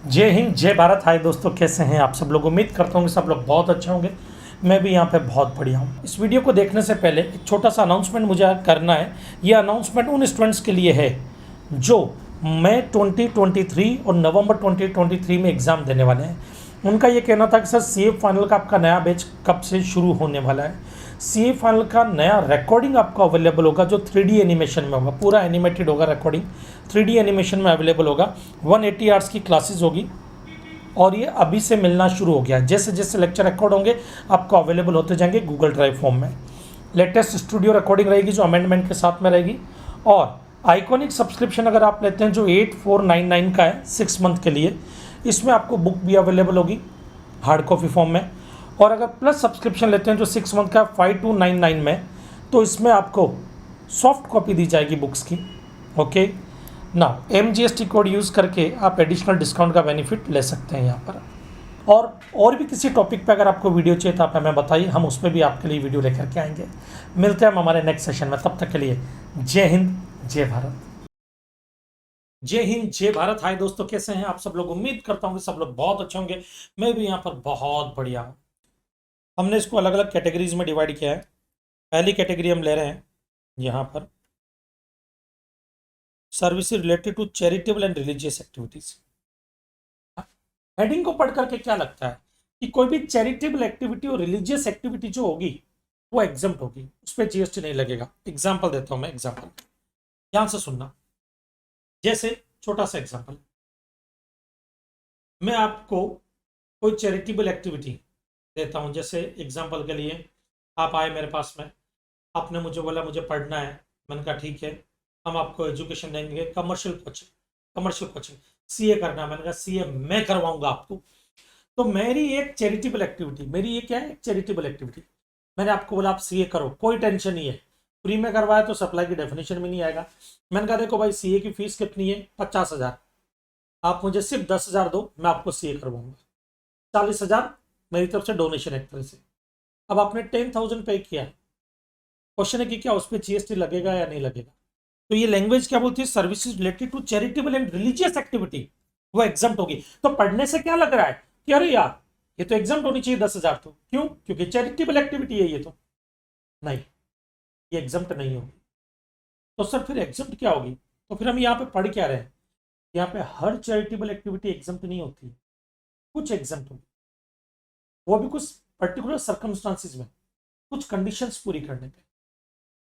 जय हिंद जय भारत। हाय दोस्तों, कैसे हैं आप सब लोग। उम्मीद करता हूँ कि सब लोग बहुत अच्छे होंगे। मैं भी यहाँ पे बहुत बढ़िया हूँ। इस वीडियो को देखने से पहले एक छोटा सा अनाउंसमेंट मुझे करना है। ये अनाउंसमेंट उन स्टूडेंट्स के लिए है जो मई 2023 और नवंबर 2023 में एग्ज़ाम देने वाले हैं। उनका ये कहना था कि सर सीए फाइनल का आपका नया बैच कब से शुरू होने वाला है। सीए फाइनल का नया रिकॉर्डिंग आपको अवेलेबल होगा जो 3D एनिमेशन में होगा, पूरा एनिमेटेड होगा। रिकॉर्डिंग 3D एनिमेशन में अवेलेबल होगा। 180 आवर्स की क्लासेस होगी और ये अभी से मिलना शुरू हो गया। जैसे जैसे लेक्चर रिकॉर्ड होंगे आपको अवेलेबल होते जाएंगे गूगल ड्राइव फॉर्म में। लेटेस्ट स्टूडियो रिकॉर्डिंग रहेगी जो अमेंडमेंट के साथ में रहेगी। और आइकॉनिक सब्सक्रिप्शन अगर आप लेते हैं जो 8499 का है 6 मंथ के लिए, इसमें आपको बुक भी अवेलेबल होगी हार्ड कॉपी फॉर्म में। और अगर प्लस सब्सक्रिप्शन लेते हैं जो 6 मंथ का 5299 में, तो इसमें आपको सॉफ्ट कॉपी दी जाएगी बुक्स की। ओके ना, MGST कोड यूज़ करके आप एडिशनल डिस्काउंट का बेनिफिट ले सकते हैं यहाँ पर। और भी किसी टॉपिक पे अगर आपको वीडियो चाहिए तो आप हमें बताइए, हम उस पर भी आपके लिए वीडियो लेकर के आएंगे। मिलते हैं हम हमारे नेक्स्ट सेशन में, तब तक के लिए जय हिंद जय भारत। जय हिंद जय भारत। हाय दोस्तों, कैसे हैं आप सब लोग। उम्मीद करता हूँ कि सब लोग बहुत अच्छे होंगे। मैं भी यहाँ पर बहुत बढ़िया हूँ। हमने इसको अलग अलग कैटेगरीज में डिवाइड किया है। पहली कैटेगरी हम ले रहे हैं यहाँ पर services related to charitable and religious activities. Heading को पढ़ करके क्या लगता है कि कोई भी चैरिटेबल एक्टिविटी और रिलीजियस एक्टिविटी जो होगी वो एग्जम्प्ट होगी, उस पर जीएसटी नहीं लगेगा। एग्जाम्पल देता हूं मैं, एग्जाम्पल ध्यान से सुनना। जैसे छोटा सा एग्जाम्पल, मैं आपको कोई चैरिटेबल एक्टिविटी देता हूं। जैसे एग्जाम्पल के लिए आप आए मेरे पास में, आपने मुझे बोला मुझे पढ़ना है। मैंने कहा ठीक है, हम आपको एजुकेशन देंगे, कमर्शियल कोचिंग सीए करना है। मैंने कहा सीए मैं करवाऊंगा आपको। तो मेरी एक चैरिटेबल एक्टिविटी, मेरी ये क्या है, एक चैरिटेबल एक्टिविटी। मैंने आपको बोला आप सीए करो, कोई टेंशन नहीं है। फ्री में करवाया तो सप्लाई की डेफिनेशन में नहीं आएगा। मैंने कहा देखो भाई सीए की फीस कितनी है, 50,000। आप मुझे सिर्फ 10,000 दो, मैं आपको सीए करवाऊंगा। 40,000 मेरी तरफ से डोनेशन एक तरह से। अब आपने 10,000 पे किया। क्वेश्चन है कि क्या उस पर जीएसटी लगेगा या नहीं लगेगा। तो ये लैंग्वेज क्या बोलती है, services related to charitable and religious activity, वो एग्जम्प्ट होगी। तो पढ़ने से क्या लग रहा है कि अरे यार ये तो एग्जम्प्ट होनी चाहिए 10,000। तो क्यों? क्योंकि चैरिटेबल एक्टिविटी है ये। तो नहीं, ये एग्जम्प्ट नहीं होगी। तो सर फिर एग्जम्प्ट क्या होगी? तो फिर हम यहाँ पे पढ़ क्या रहे हैं, यहाँ पे हर चैरिटेबल एक्टिविटी एग्जम्प्ट नहीं होती, कुछ एग्जम्प्ट होगी, वो भी कुछ पर्टिकुलर सर्कमस्टांसिस में, कुछ कंडीशंस पूरी करने पे।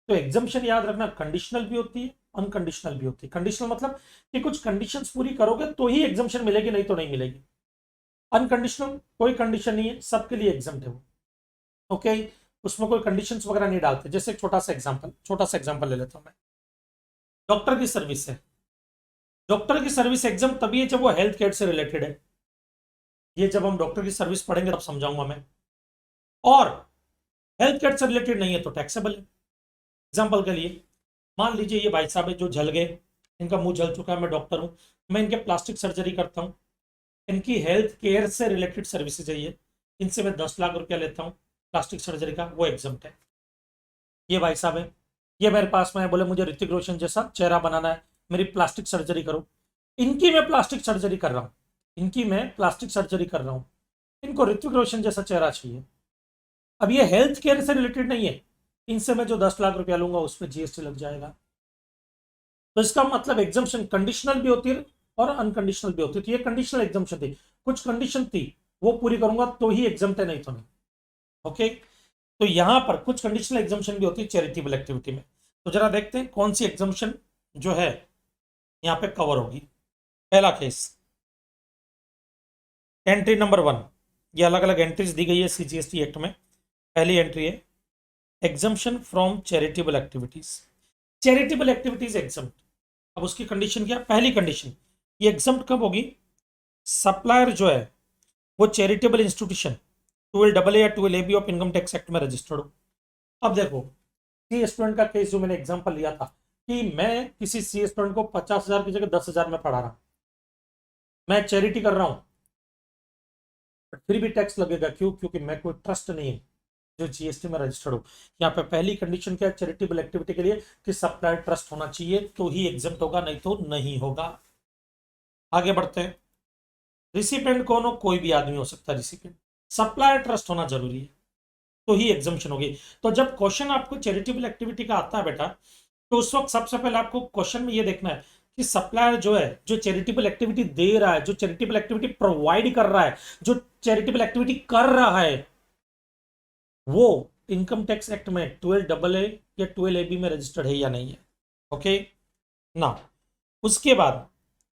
तो एग्जाम्पशन याद रखना, कंडीशनल भी होती है, अनकंडीशनल भी होती है। कंडीशनल मतलब कि कुछ कंडीशंस पूरी करोगे तो ही एग्जाम्पशन मिलेगी, नहीं तो नहीं मिलेगी। अनकंडीशनल कोई कंडीशन नहीं है, सबके लिए एग्जाम्प्ट है वो। ओके, उसमें कोई कंडीशंस वगैरह नहीं डालते। जैसे एक छोटा सा एग्जांपल ले लेता हूं मैं। डॉक्टर की सर्विस है। डॉक्टर की सर्विस एग्जाम तभी है जब वो हेल्थ केयर से रिलेटेड है। ये जब हम डॉक्टर की सर्विस पढ़ेंगे तब समझाऊंगा मैं। और हेल्थ केयर से रिलेटेड नहीं है तो टैक्सेबल है। एग्जाम्पल के लिए मान लीजिए ये भाई साहब है जो जल गए, इनका मुंह जल चुका है, मैं डॉक्टर हूं, मैं इनके प्लास्टिक सर्जरी करता हूं। इनकी हेल्थ केयर से रिलेटेड सर्विसेज है ये, इनसे मैं 10 लाख रुपया लेता हूँ प्लास्टिक सर्जरी का, वो एग्जम्प्ट है। ये भाई साहब है, ये मेरे पास में है, बोले मुझे ऋतिक रोशन जैसा चेहरा बनाना है, मेरी प्लास्टिक सर्जरी करो। इनकी मैं प्लास्टिक सर्जरी कर रहा हूँ, इनको ऋतिक रोशन जैसा चेहरा चाहिए। अब ये हेल्थ केयर से रिलेटेड नहीं है, इनसे मैं जो 10 लाख रुपया लूंगा उस पर जीएसटी लग जाएगा। तो इसका मतलब एग्जाम्पशन कंडीशनल भी होती है और अनकंडीशनल भी होती है। तो ये कंडीशनल एग्जाम्पशन थी, कुछ कंडीशन थी वो पूरी करूंगा तो ही एग्जाम्प्ट है, नहीं तो नहीं। ओके, तो यहां पर कुछ कंडीशनल एग्जाम्पशन भी होती है चैरिटेबल एक्टिविटी में। तो जरा देखते हैं कौन सी एग्जाम्पशन जो है यहां पे कवर होगी। पहला केस, एंट्री नंबर 1। ये अलग अलग एंट्रीज दी गई है सीजीएसटी एक्ट में। पहली एंट्री है exemption from charitable activities. Charitable activities exempt. अब उसकी कंडीशन क्या? पहली कंडीशन, ये एग्जाम्प्ट कब होगी? सप्लायर जो है वो चैरिटेबल इंस्टीट्यूशन 12AA या 12AB of income tax act में रजिस्टर्ड हो। अब देखो, सी स्टूडेंट का केस जो मैंने एग्जांपल लिया था कि मैं किसी सी स्टूडेंट को 50,000 की जगह 10,000 में पढ़ा रहा हूं, मैं चैरिटी कर रहा हूं, फिर भी टैक्स लगेगा। क्यों? क्योंकि मैं कोई ट्रस्ट नहीं है जो जीएसटी में रजिस्टर्ड हो। यहाँ पे पहली कंडीशन क्या है चैरिटेबल एक्टिविटी के लिए कि सप्लायर ट्रस्ट होना चाहिए तो ही एग्जाम्प्ट होगा, नहीं तो नहीं होगा। आगे बढ़ते हैं। रिसिपेंट कौन हो, कोई भी आदमी हो सकता है रिसिपेंट। सप्लायर ट्रस्ट होना जरूरी है, तो ही एग्जाम्पशन होगी। तो जब क्वेश्चन आपको चैरिटेबल एक्टिविटी का आता है बेटा, तो उस वक्त सबसे पहले आपको क्वेश्चन में ये देखना है कि सप्लायर जो है, जो चैरिटेबल एक्टिविटी दे रहा है, जो चैरिटेबल एक्टिविटी प्रोवाइड कर रहा है, जो चैरिटेबल एक्टिविटी कर रहा है, वो इनकम टैक्स एक्ट में 12AA या 12AB में रजिस्टर्ड है या नहीं है। ओके ना, उसके बाद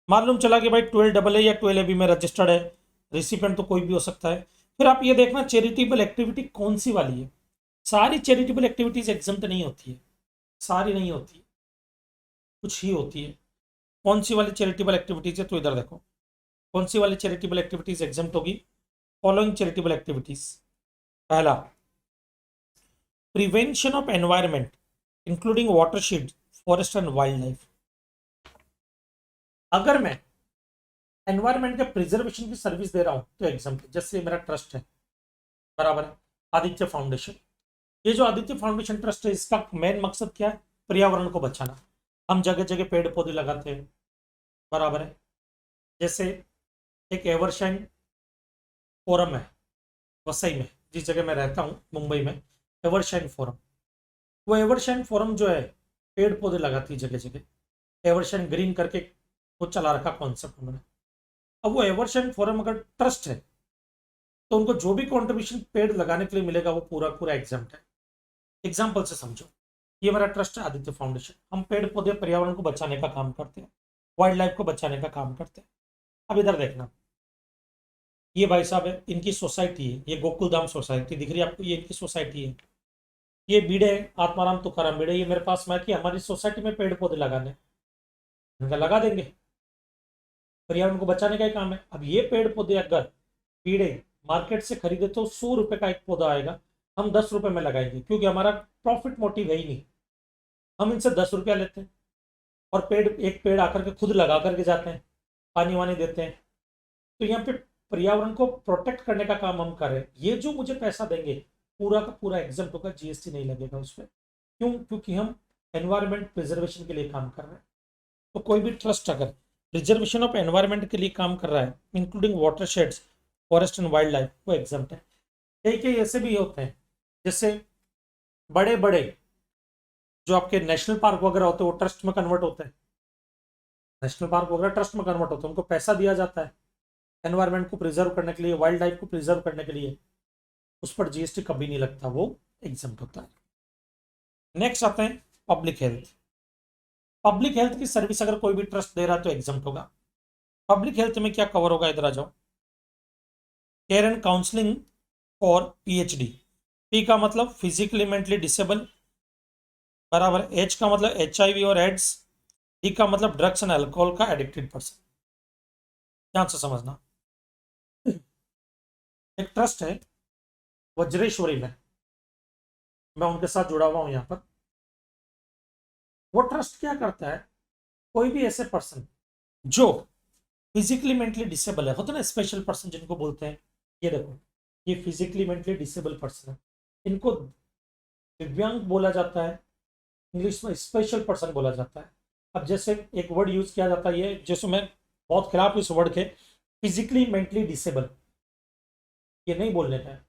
मालूम चला कि भाई 12AA या 12AB में रजिस्टर्ड है, रिसिपेंट तो कोई भी हो सकता है। फिर आप ये देखना चैरिटेबल एक्टिविटी कौन सी वाली है। सारी चैरिटेबल एक्टिविटीज एग्जम्प्ट नहीं होती है, सारी नहीं होती है, कुछ ही होती है। कौन सी वाली चैरिटेबल एक्टिविटीज है, तो इधर देखो कौन सी वाली चैरिटेबल एक्टिविटीज एग्जम्प्ट होगी। Following charitable activities. पहला, prevention of environment including watershed, forest and wild life. अगर मैं एनवायरमेंट के प्रिजर्वेशन की सर्विस दे रहा हूं तो एग्जाम्पल, जैसे मेरा ट्रस्ट है, बराबर है, आदित्य फाउंडेशन। ये जो आदित्य फाउंडेशन ट्रस्ट है, इसका मेन मकसद क्या है, पर्यावरण को बचाना। हम जगह जगह पेड़ पौधे लगाते हैं, बराबर है। जैसे एक एवरशाइन फोरम है वसई में, जिस जगह मैं रहता हूँ मुंबई में, एवरशाइन फोरम। वो एवरशाइन फोरम जो है पेड़ पौधे लगाती है जगह जगह, एवरशाइन ग्रीन करके वो चला रखा कॉन्सेप्ट उन्होंने। अब वो एवरशाइन फोरम अगर ट्रस्ट है, तो उनको जो भी कॉन्ट्रीब्यूशन पेड़ लगाने के लिए मिलेगा वो पूरा पूरा एग्जाम्प्ट है। एग्जाम्पल से समझो, ये मेरा ट्रस्ट है आदित्य फाउंडेशन, हम पेड़ पौधे पर्यावरण को बचाने का काम करते हैं, वाइल्ड लाइफ को बचाने का काम करते हैं। अब इधर देखना, ये भाई साहब है, इनकी सोसाइटी है, ये गोकुलधाम सोसाइटी दिख रही है आपको, ये इनकी सोसाइटी है। ये बीड़े आत्माराम तुकाराम बीड़े, ये मेरे पास में कि हमारी सोसाइटी में पेड़ पौधे लगाने, इनका लगा देंगे, पर्यावरण को बचाने का ही काम है। अब ये पेड़ पौधे अगर बीड़े मार्केट से खरीदे तो 100 रुपए का एक पौधा आएगा, हम 10 रुपए में लगाएंगे, क्योंकि हमारा प्रॉफिट मोटिव है ही नहीं। हम इनसे 10 रुपया लेते हैं और पेड़, एक पेड़ आकर के खुद लगा करके जाते हैं, पानी वानी देते हैं। तो यहाँ पे पर्यावरण को प्रोटेक्ट करने का काम हम कर रहे हैं। ये जो मुझे पैसा देंगे पूरा का पूरा एग्जाम्प्ट होगा, जीएसटी नहीं लगेगा उस पर। क्यों? क्योंकि हम एनवायरमेंट प्रिजर्वेशन के लिए काम कर रहे हैं। तो कोई भी ट्रस्ट अगर प्रिजर्वेशन ऑफ एनवायरमेंट के लिए काम कर रहा है, including water shades, forest and wild life, वो एग्जाम्प्ट है। कई कई ऐसे भी होते हैं, जैसे बड़े बड़े जो आपके नेशनल पार्क वगैरह होते हैं, वो ट्रस्ट में कन्वर्ट होते हैं। नेशनल पार्क वगैरह ट्रस्ट में कन्वर्ट होते हैं, उनको पैसा दिया जाता है एनवायरमेंट को प्रिजर्व करने के लिए, वाइल्ड लाइफ को प्रिजर्व करने के लिए, उस पर जीएसटी कभी नहीं लगता, वो एग्जम्प्ट होता है। नेक्स्ट आते हैं पब्लिक हेल्थ। पब्लिक हेल्थ की सर्विस अगर कोई भी ट्रस्ट दे रहा है तो एग्जम्प्ट होगा। पब्लिक हेल्थ में क्या कवर होगा, इधर आ जाओ। Care and counselling for PhD. P का मतलब फिजिकली मेंटली डिसेबल, बराबर। एच का मतलब HIV और एड्स। डी का मतलब ड्रग्स एंड अल्कोहल का एडिक्टेड पर्सन। ध्यान से समझना, एक ट्रस्ट है वज्रेश्वरी में, मैं उनके साथ जुड़ा हुआ हूं यहाँ पर। वो ट्रस्ट क्या करता है, कोई भी ऐसे पर्सन जो फिजिकली मेंटली डिसेबल है, होता है ना स्पेशल पर्सन जिनको बोलते हैं, ये देखो ये फिजिकली मेंटली डिसेबल पर्सन है, इनको दिव्यांग बोला जाता है, इंग्लिश में स्पेशल पर्सन बोला जाता है। अब जैसे एक वर्ड यूज किया जाता है, ये जैसे मैं बहुत खिलाफ इस वर्ड के, फिजिकली मेंटली डिसेबल, ये नहीं बोलने का है।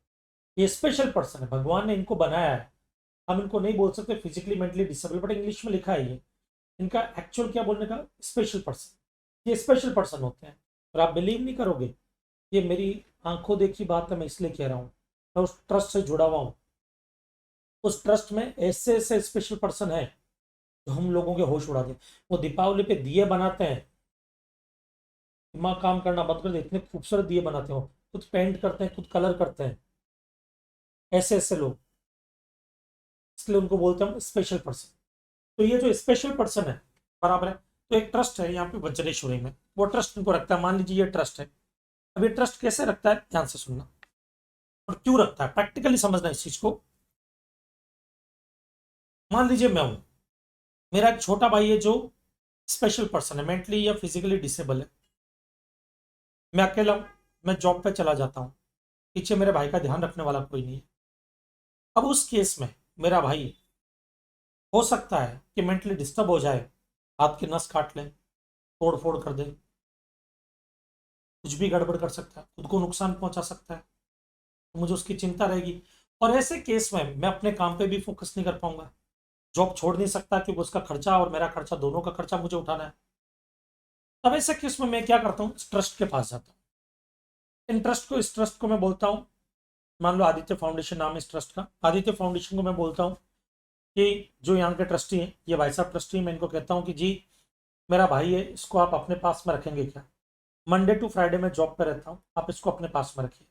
ये स्पेशल पर्सन है, भगवान ने इनको बनाया है, हम इनको नहीं बोल सकते physically mentally disable, but English में लिखा है ये, इनका एक्चुअल क्या बोलने का, स्पेशल पर्सन। ये स्पेशल पर्सन होते हैं। और आप बिलीव नहीं करोगे, ये मेरी आंखों देखी बात है, मैं इसलिए कह रहा हूँ, मैं उस ट्रस्ट से जुड़ा हुआ हूँ। उस ट्रस्ट में ऐसे ऐसे स्पेशल पर्सन है जो हम लोगों के होश उड़ा दे। वो दीपावली पे दिए बनाते हैं, दिमाग काम करना बंद कर दे, इतने खूबसूरत दिए बनाते हो, खुद पेंट करते हैं, खुद कलर करते हैं, ऐसे ऐसे लोग, इसलिए उनको बोलते हैं स्पेशल पर्सन। तो ये जो स्पेशल पर्सन है, बराबर है। तो एक ट्रस्ट है यहाँ पे वज्रेश्वरी में, वो ट्रस्ट इनको रखता है। मान लीजिए ये ट्रस्ट है, अब ये ट्रस्ट कैसे रखता है, ध्यान से सुनना, और क्यों रखता है, प्रैक्टिकली समझना इस चीज को। मान लीजिए मैं हूं, मेरा एक छोटा भाई है जो स्पेशल पर्सन है, मेंटली या फिजिकली डिसेबल है, मैं अकेला हूं, मैं जॉब पे चला जाता हूँ, पीछे मेरे भाई का ध्यान रखने वाला कोई नहीं है। अब उस केस में मेरा भाई हो सकता है कि मेंटली डिस्टर्ब हो जाए, हाथ की नस काट ले, तोड़ फोड़ कर दे, कुछ भी गड़बड़ कर सकता है, खुद को नुकसान पहुंचा सकता है, तो मुझे उसकी चिंता रहेगी। और ऐसे केस में मैं अपने काम पे भी फोकस नहीं कर पाऊंगा, जॉब छोड़ नहीं सकता क्योंकि उसका खर्चा और मेरा खर्चा, दोनों का खर्चा मुझे उठाना है। तब ऐसे केस में मैं क्या करता हूँ, ट्रस्ट के पास जाता हूँ। इस ट्रस्ट को मैं बोलता हूँ, मान लो आदित्य फाउंडेशन नाम है इस ट्रस्ट का, आदित्य फाउंडेशन को मैं बोलता हूँ कि जो यहाँ के ट्रस्टी हैं, ये भाई साहब ट्रस्टी हैं, मैं इनको कहता हूँ कि जी मेरा भाई है, इसको आप अपने पास में रखेंगे क्या? मंडे टू फ्राइडे में जॉब पे रहता हूँ, आप इसको अपने पास में रखिए।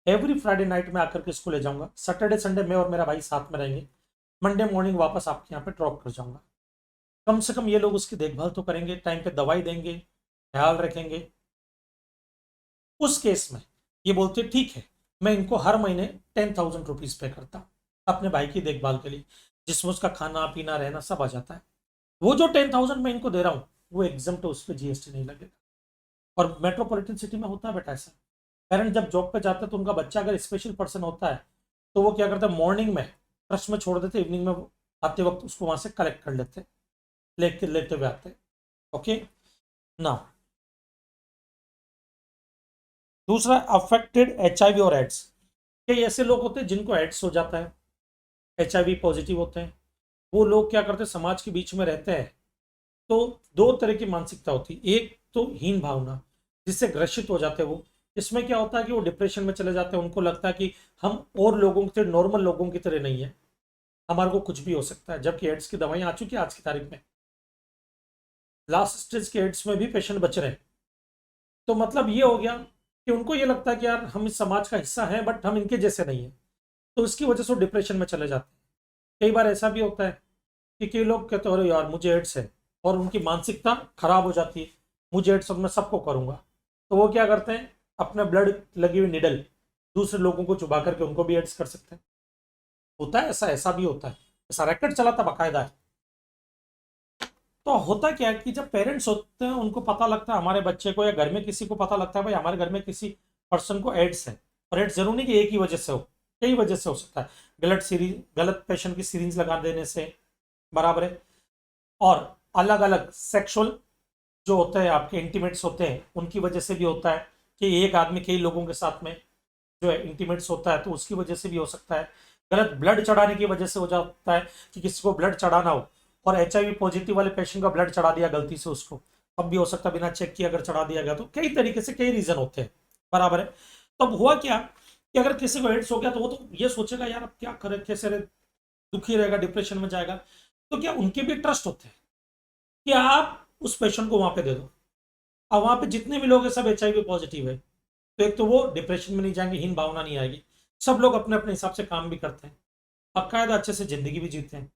एवरी फ्राइडे नाइट में आकर के इसको ले जाऊंगा, सैटरडे संडे मैं और मेरा भाई साथ में रहेंगे, मंडे मॉर्निंग वापस आपके यहाँ पे ड्रॉप कर जाऊंगा। कम से कम ये लोग उसकी देखभाल तो करेंगे, टाइम पे दवाई देंगे, ख्याल रखेंगे। उस केस में ये बोलते ठीक है, मैं इनको हर महीने 10,000 रुपीज पे करता हूँ अपने भाई की देखभाल के लिए, जिसमें उसका खाना पीना रहना सब आ जाता है। वो जो 10,000 मैं इनको दे रहा हूँ वो एग्जाम तो उस पर जीएसटी नहीं लगेगा। और मेट्रोपॉलिटन सिटी में होता है बेटा ऐसा, पेरेंट्स जब जॉब पे जाते हैं तो उनका बच्चा अगर स्पेशल पर्सन होता है तो वो क्या करते हैं, मॉर्निंग में ट्रस्ट में छोड़ देते, इवनिंग में आते वक्त उसको वहां से कलेक्ट कर लेते, लेते हुए आते। ओके ना। दूसरा, अफेक्टेड एचआईवी और एड्स। कई ऐसे लोग होते हैं जिनको एड्स हो जाता है, एचआईवी पॉजिटिव होते हैं। वो लोग क्या करते हैं, समाज के बीच में रहते हैं तो दो तरह की मानसिकता होती है। एक तो हीन भावना, जिससे ग्रसित हो जाते हैं वो। इसमें क्या होता है कि वो डिप्रेशन में चले जाते हैं, उनको लगता है कि हम और लोगों की तरह, नॉर्मल लोगों की तरह नहीं है, हमारे को कुछ भी हो सकता है। जबकि एड्स की दवाइयां आ चुकी है आज की तारीख में, लास्ट स्टेज के एड्स में भी पेशेंट बच रहे हैं। तो मतलब ये हो गया कि उनको ये लगता है कि यार हम इस समाज का हिस्सा हैं बट हम इनके जैसे नहीं है, तो इसकी वजह से वो डिप्रेशन में चले जाते हैं। कई बार ऐसा भी होता है कि कई लोग कहते हैं अरे यार मुझे एड्स है, और उनकी मानसिकता खराब हो जाती है, मुझे एड्स और मैं सबको करूंगा। तो वो क्या करते हैं, अपने ब्लड लगी हुई निडल दूसरे लोगों को चुबा करके उनको भी एड्स कर सकते हैं। होता है ऐसा, ऐसा भी होता है, ऐसा रैकेट चलाता बाकायदा है। तो होता क्या है कि जब पेरेंट्स होते हैं उनको पता लगता है हमारे बच्चे को, या घर में किसी को पता लगता है भाई हमारे घर में किसी पर्सन को एड्स है, और एड्स जरूर नहीं कि एक ही वजह से हो, कई वजह से हो सकता है। गलत पेशेंट की सीरीज लगा देने से, बराबर है। और अलग अलग सेक्सुअल जो होते हैं आपके इंटीमेट्स होते हैं उनकी वजह से भी होता है, कि एक आदमी कई लोगों के साथ में जो है इंटीमेट्स होता है तो उसकी वजह से भी हो सकता है। गलत ब्लड चढ़ाने की वजह से हो जाता है कि किसी को ब्लड चढ़ाना हो और एचआईवी पॉजिटिव वाले पेशेंट का ब्लड चढ़ा दिया गलती से उसको, तब भी हो सकता है बिना चेक किए अगर चढ़ा दिया गया तो। कई तरीके से कई रीजन होते हैं, बराबर है। तब हुआ क्या कि अगर किसी को एड्स हो गया तो वो तो ये सोचेगा यार अब क्या करे, कैसे रहे, दुखी रहेगा, डिप्रेशन में जाएगा। तो क्या उनके भी ट्रस्ट होते हैं कि आप उस पेशेंट को वहां पे दे दो। अब वहां पे जितने भी लोग हैं सब एचआईवी पॉजिटिव है, तो एक तो वो डिप्रेशन में नहीं जाएंगे, हीन भावना नहीं आएगी, सब लोग अपने अपने हिसाब से काम भी करते हैं, बाकायदा अच्छे से जिंदगी भी जीते हैं।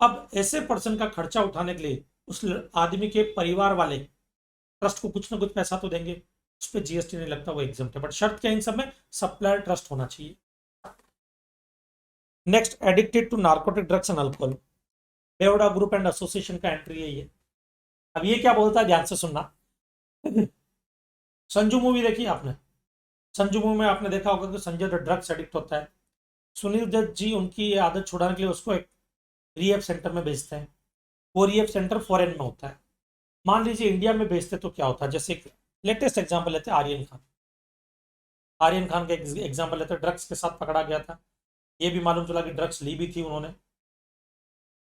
अब ऐसे पर्सन का खर्चा उठाने के लिए उस आदमी के परिवार वाले ट्रस्ट को कुछ ना कुछ पैसा तो देंगे, उस पर जीएसटी नहीं लगता, वो एग्जाम्प्ट है। बट शर्त क्या इन सब में, सप्लायर ट्रस्ट होना चाहिए। Next, addicted to narcotic drugs and alcohol. बेवड़ा ग्रुप एंड एसोसिएशन का एंट्री है ये। अब ये क्या बोलता है, ध्यान से सुनना। संजू मूवी देखी आपने? संजू मूवी में आपने देखा होगा कि संजय दत्त ड्रग्स एडिक्ट होता है, सुनील दत्त जी उनकी ये आदत छुड़ाने के लिए उसको एक रिहेब सेंटर में भेजते हैं। वो रिहेब सेंटर फॉरेन में होता है, मान लीजिए इंडिया में भेजते तो क्या होता है। जैसे लेटेस्ट एग्जांपल लेते हैं आर्यन खान, आर्यन खान का एग्जांपल लेते हैं, ड्रग्स के साथ पकड़ा गया था, ये भी मालूम चला कि ड्रग्स ली भी थी उन्होंने।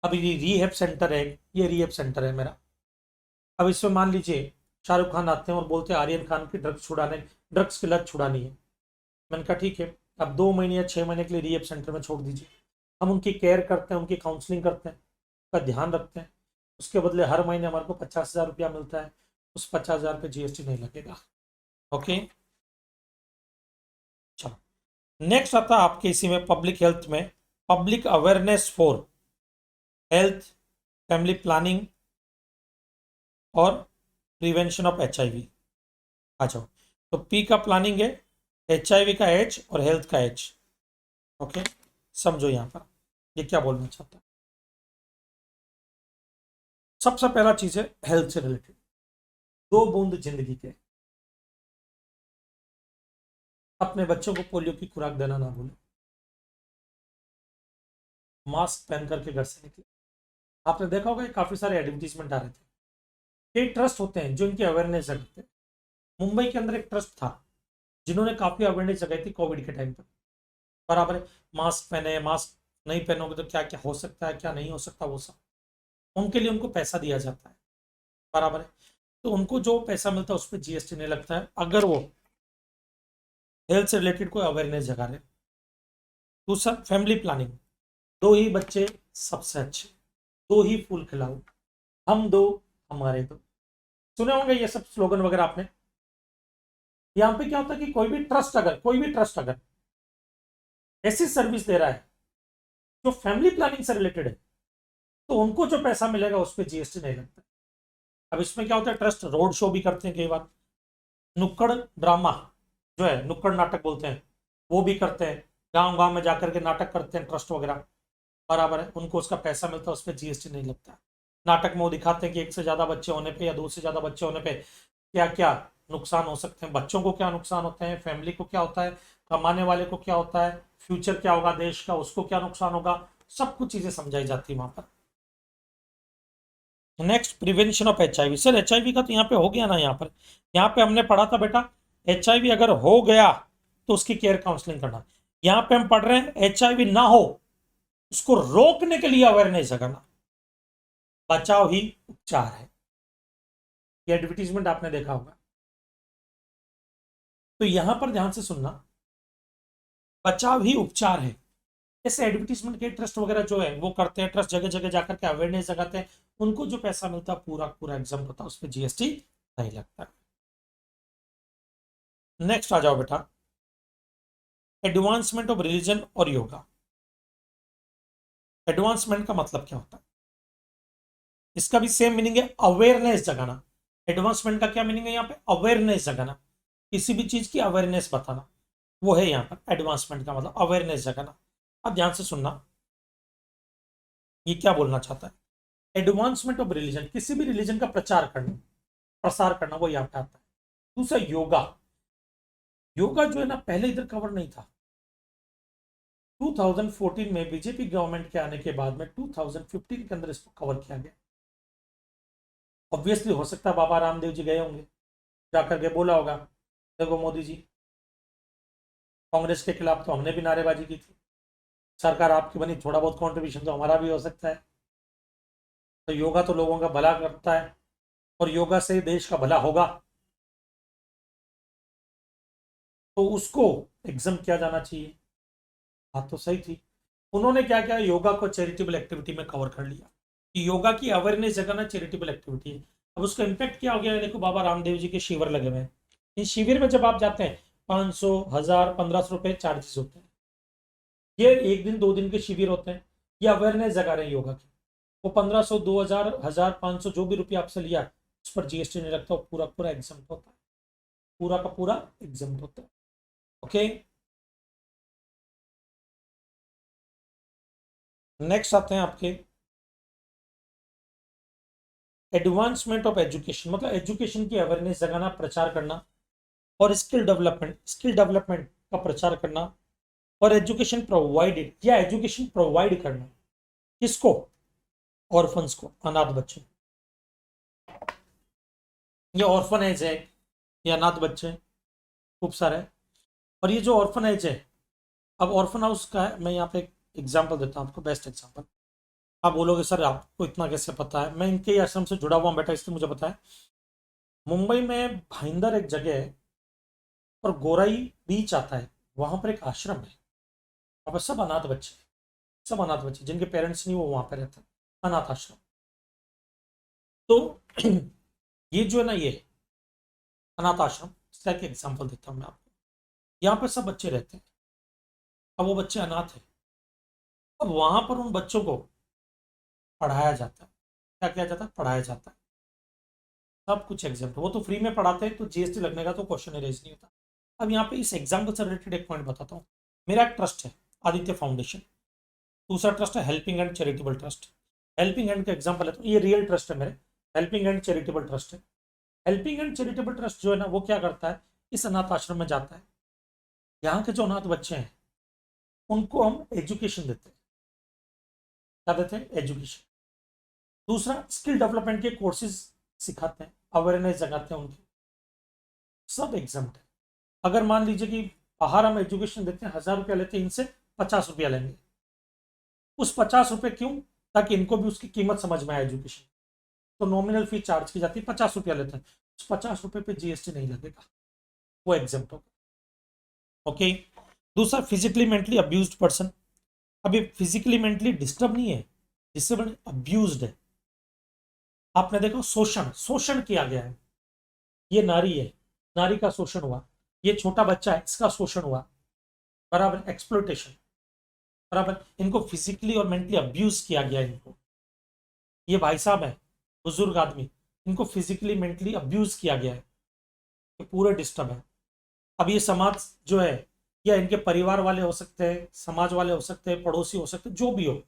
अभी ये रिहेब सेंटर है, ये रिहेब सेंटर है मेरा। अब इसमें मान लीजिए शाहरुख खान आते हैं और बोलते हैं आर्यन खान की ड्रग्स की लत छुड़ानी है। मैंने कहा ठीक है, अब 2 महीने या 6 महीने के लिए रिहेब सेंटर में छोड़ दीजिए, हम उनकी केयर करते हैं, उनकी काउंसलिंग करते हैं, उनका ध्यान रखते हैं। उसके बदले हर महीने हमारे को 50,000 रुपया मिलता है, उस 50,000 पे जीएसटी नहीं लगेगा। ओके, चलो नेक्स्ट आता है आपके इसी में पब्लिक हेल्थ में, public awareness for health, family planning और प्रिवेंशन ऑफ एचआईवी। आ जाओ। तो पी का प्लानिंग है, एचआईवी का एच और हेल्थ का एच। ओके, समझो यहां पर ये क्या बोलना चाहता है। सबसे पहला चीज है हेल्थ से रिलेटेड, 2 बूंद जिंदगी के। अपने बच्चों को पोलियो की खुराक देना ना भूलें, मास्क पहन करके घर से निकले। आपने देखा होगा काफी सारे एडवर्टीजमेंट आ रहे थे, कई ट्रस्ट होते हैं जो इनकी अवेयरनेस रखते हैं, मुंबई के अंदर एक ट्रस्ट था जिन्होंने काफी अवेयरनेस जगाई थी कोविड के टाइम पर, बराबर है। मास्क पहने, मास्क नहीं पहनोगे तो क्या क्या हो सकता है, क्या नहीं हो सकता, वो सब उनके लिए उनको पैसा दिया जाता है, बराबर है। तो उनको जो पैसा मिलता है उस पर जीएसटी नहीं लगता है अगर वो हेल्थ से रिलेटेड कोई अवेयरनेस जगा रहे। दूसरा फैमिली प्लानिंग, दो ही बच्चे सबसे अच्छे, दो ही फूल खिलाओ, हम दो हमारे दो, सुने होंगे ये सब स्लोगन वगैरह आपने। यहाँ पे क्या होता है कि कोई भी ट्रस्ट अगर ऐसी सर्विस दे रहा है जो फैमिली प्लानिंग से रिलेटेड है, तो उनको जो पैसा मिलेगा उस पर जीएसटी नहीं लगता। अब इसमें क्या होता है, ट्रस्ट रोड शो भी करते हैं कई बार, नुक्कड़ ड्रामा जो है, नुक्कड़ नाटक बोलते हैं, वो भी करते हैं, गांव गांव में जाकर के नाटक करते हैं ट्रस्ट वगैरह, बराबर है। उनको उसका पैसा मिलता है, उस पर जीएसटी नहीं लगता। नाटक में वो दिखाते हैं कि एक से ज्यादा बच्चे होने पे या दो से ज्यादा बच्चे होने पे क्या क्या नुकसान हो सकते हैं, बच्चों को क्या नुकसान होते हैं, फैमिली को क्या होता है, कमाने वाले को क्या होता है, फ्यूचर क्या होगा देश का, उसको क्या नुकसान होगा, सब कुछ चीजें समझाई जाती है वहां पर। Next prevention of HIV. Sir HIV का तो यहाँ पे हो गया ना, यहाँ पे हमने पढ़ा था बेटा, एचआईवी अगर हो गया तो उसकी केयर काउंसलिंग करना। यहाँ पे हम पढ़ रहे हैं एचआईवी ना हो उसको रोकने के लिए अवेयरनेस जगाना, बचाव ही उपचार है। ये एडवर्टीजमेंट आपने देखा होगा। तो यहां पर ध्यान से सुनना, बचाव ही उपचार है। ऐसे एडवर्टीजमेंट के ट्रस्ट वगैरह जो है वो करते हैं, ट्रस्ट जगह जगह जाकर के अवेयरनेस जगाते हैं, उनको जो पैसा मिलता है पूरा पूरा एग्जाम होता है, उस पर जीएसटी नहीं लगता। नेक्स्ट आ जाओ बेटा, एडवांसमेंट ऑफ रिलीजन और योगा। एडवांसमेंट का मतलब क्या होता है, इसका भी सेम मीनिंग है, अवेयरनेस जगाना। एडवांसमेंट का क्या मीनिंग है यहाँ पे, अवेयरनेस जगाना, किसी भी चीज की अवेयरनेस बताना, वो है यहाँ पर एडवांसमेंट का मतलब, अवेयरनेस जगाना। अब ध्यान से सुनना, ये क्या बोलना चाहता है, एडवांसमेंट ऑफ रिलीजन, किसी भी रिलीजन का प्रचार करना, प्रसार करना, वो यहाँ पे आता है। दूसरा योगा, योगा जो है ना पहले इधर कवर नहीं था, 2014 में बीजेपी गवर्नमेंट के आने के बाद में 2015 के अंदर इसको कवर किया गया। ऑब्वियसली हो सकता है बाबा रामदेव जी गए होंगे, जाकर के बोला होगा देखो मोदी जी, कांग्रेस के खिलाफ तो हमने भी नारेबाजी की थी, सरकार आपकी बनी, थोड़ा बहुत कंट्रीब्यूशन तो हमारा भी हो सकता है। तो योगा तो लोगों का भला करता है और योगा से देश का भला होगा, तो उसको एग्जाम किया जाना चाहिए। बात तो सही थी। उन्होंने क्या किया, योगा को चैरिटेबल एक्टिविटी में कवर कर लिया कि योगा की अवेयरनेस जगाना चैरिटेबल एक्टिविटी है। अब उसका इम्पैक्ट क्या हो गया है, देखो बाबा रामदेव जी के शिविर लगे हुए हैं, इस शिविर में जब आप जाते हैं 500, 1000, 1500 रुपए चार्जेस होते हैं। ये एक दिन दो दिन के शिविर होते हैं, ये अवेयरनेस जगा रहे हैं योगा की। वो 1500, 2000, 1500 जो भी रुपया आपसे लिया उस पर जीएसटी नहीं लगता, पूरा पूरा एग्जाम होता है, पूरा का पूरा एग्जाम होता है। ओके, नेक्स्ट आते हैं आपके एडवांसमेंट ऑफ एजुकेशन, मतलब एजुकेशन की अवेयरनेस जगाना, प्रचार करना, और स्किल डेवलपमेंट का प्रचार करना, और एजुकेशन प्रोवाइडेड या एजुकेशन प्रोवाइड करना, किसको, ऑर्फन्स को, अनाथ बच्चे। ये ऑर्फनेज है, ये अनाथ बच्चे खूब सारे। और ये जो ऑर्फनेज है, अब ऑर्फन हाउस का है, मैं यहाँ पे एक एग्जाम्पल देता हूँ आपको, बेस्ट एग्जाम्पल। आप बोलोगे सर आपको इतना कैसे पता है, मैं इनके ही आश्रम से जुड़ा हुआ हूँ बेटा, इसलिए मुझे पता है। मुंबई में भाईंदर एक जगह है और गोराई बीच आता है, वहां पर एक आश्रम है, वहां पर सब अनाथ बच्चे, सब अनाथ बच्चे जिनके पेरेंट्स नहीं, वो वहां पर रहते हैं, अनाथ आश्रम। तो ये जो है ना, ये अनाथ आश्रम, इसका एक एग्जाम्पल देता हूँ मैं आपको। यहाँ पर सब बच्चे रहते हैं, अब वो बच्चे अनाथ है, अब वहां पर उन बच्चों को पढ़ाया जाता है। क्या किया जाता है, पढ़ाया जाता है, सब कुछ एग्जाम, वो तो फ्री में पढ़ाते हैं, तो जीएसटी लगने का तो क्वेश्चन ही रेज नहीं होता। अब यहाँ पे इस एग्जाम्पल से रिलेटेड एक पॉइंट बताता हूँ। मेरा एक ट्रस्ट है, आदित्य फाउंडेशन। दूसरा ट्रस्ट है helping and charitable trust. Helping and का एग्जाम्पल है, तो ये रियल ट्रस्ट है मेरे, हेल्पिंग एंड चैरिटेबल ट्रस्ट है। हेल्पिंग एंड चैरिटेबल ट्रस्ट जो है ना, वो क्या करता है, इस अनाथ आश्रम में जाता है, यहाँ के जो अनाथ बच्चे हैं उनको हम एजुकेशन देते हैं। क्या देते हैं, एजुकेशन। दूसरा, स्किल डेवलपमेंट के कोर्सेज सिखाते हैं, अवेयरनेस जगाते हैं उनकी। सब एग्जाम्प्ट है। अगर मान लीजिए कि बाहर हम एजुकेशन देते हैं, 1000 रुपया लेते हैं, इनसे 50 रुपया लेंगे, उस 50 रुपये क्यों? ताकि इनको भी उसकी कीमत समझ में आए एजुकेशन। तो नॉमिनल फी चार्ज की जाती है, 50 रुपया लेते हैं, उस 50 रुपये पे जीएसटी नहीं लगेगा, वो एग्जाम्प्ट होगा। ओके। दूसरा, फिजिकली मेंटली अब्यूज्ड पर्सन। अभी फिजिकली मेंटली डिस्टर्ब नहीं है, डिसेबल्ड, अब्यूज्ड है। आपने देखो शोषण, शोषण किया गया है, ये नारी है, नारी का शोषण हुआ, ये छोटा बच्चा है, इसका शोषण हुआ, बराबर, एक्सप्लोइटेशन, बराबर। इनको फिजिकली और मेंटली अब्यूज किया गया है इनको। ये भाई साहब है, बुजुर्ग आदमी, इनको फिजिकली मेंटली अब्यूज किया गया है, ये पूरे डिस्टर्ब है। अब ये समाज जो है, या इनके परिवार वाले हो सकते हैं, समाज वाले हो सकते हैं, पड़ोसी हो सकते हैं, जो भी हो,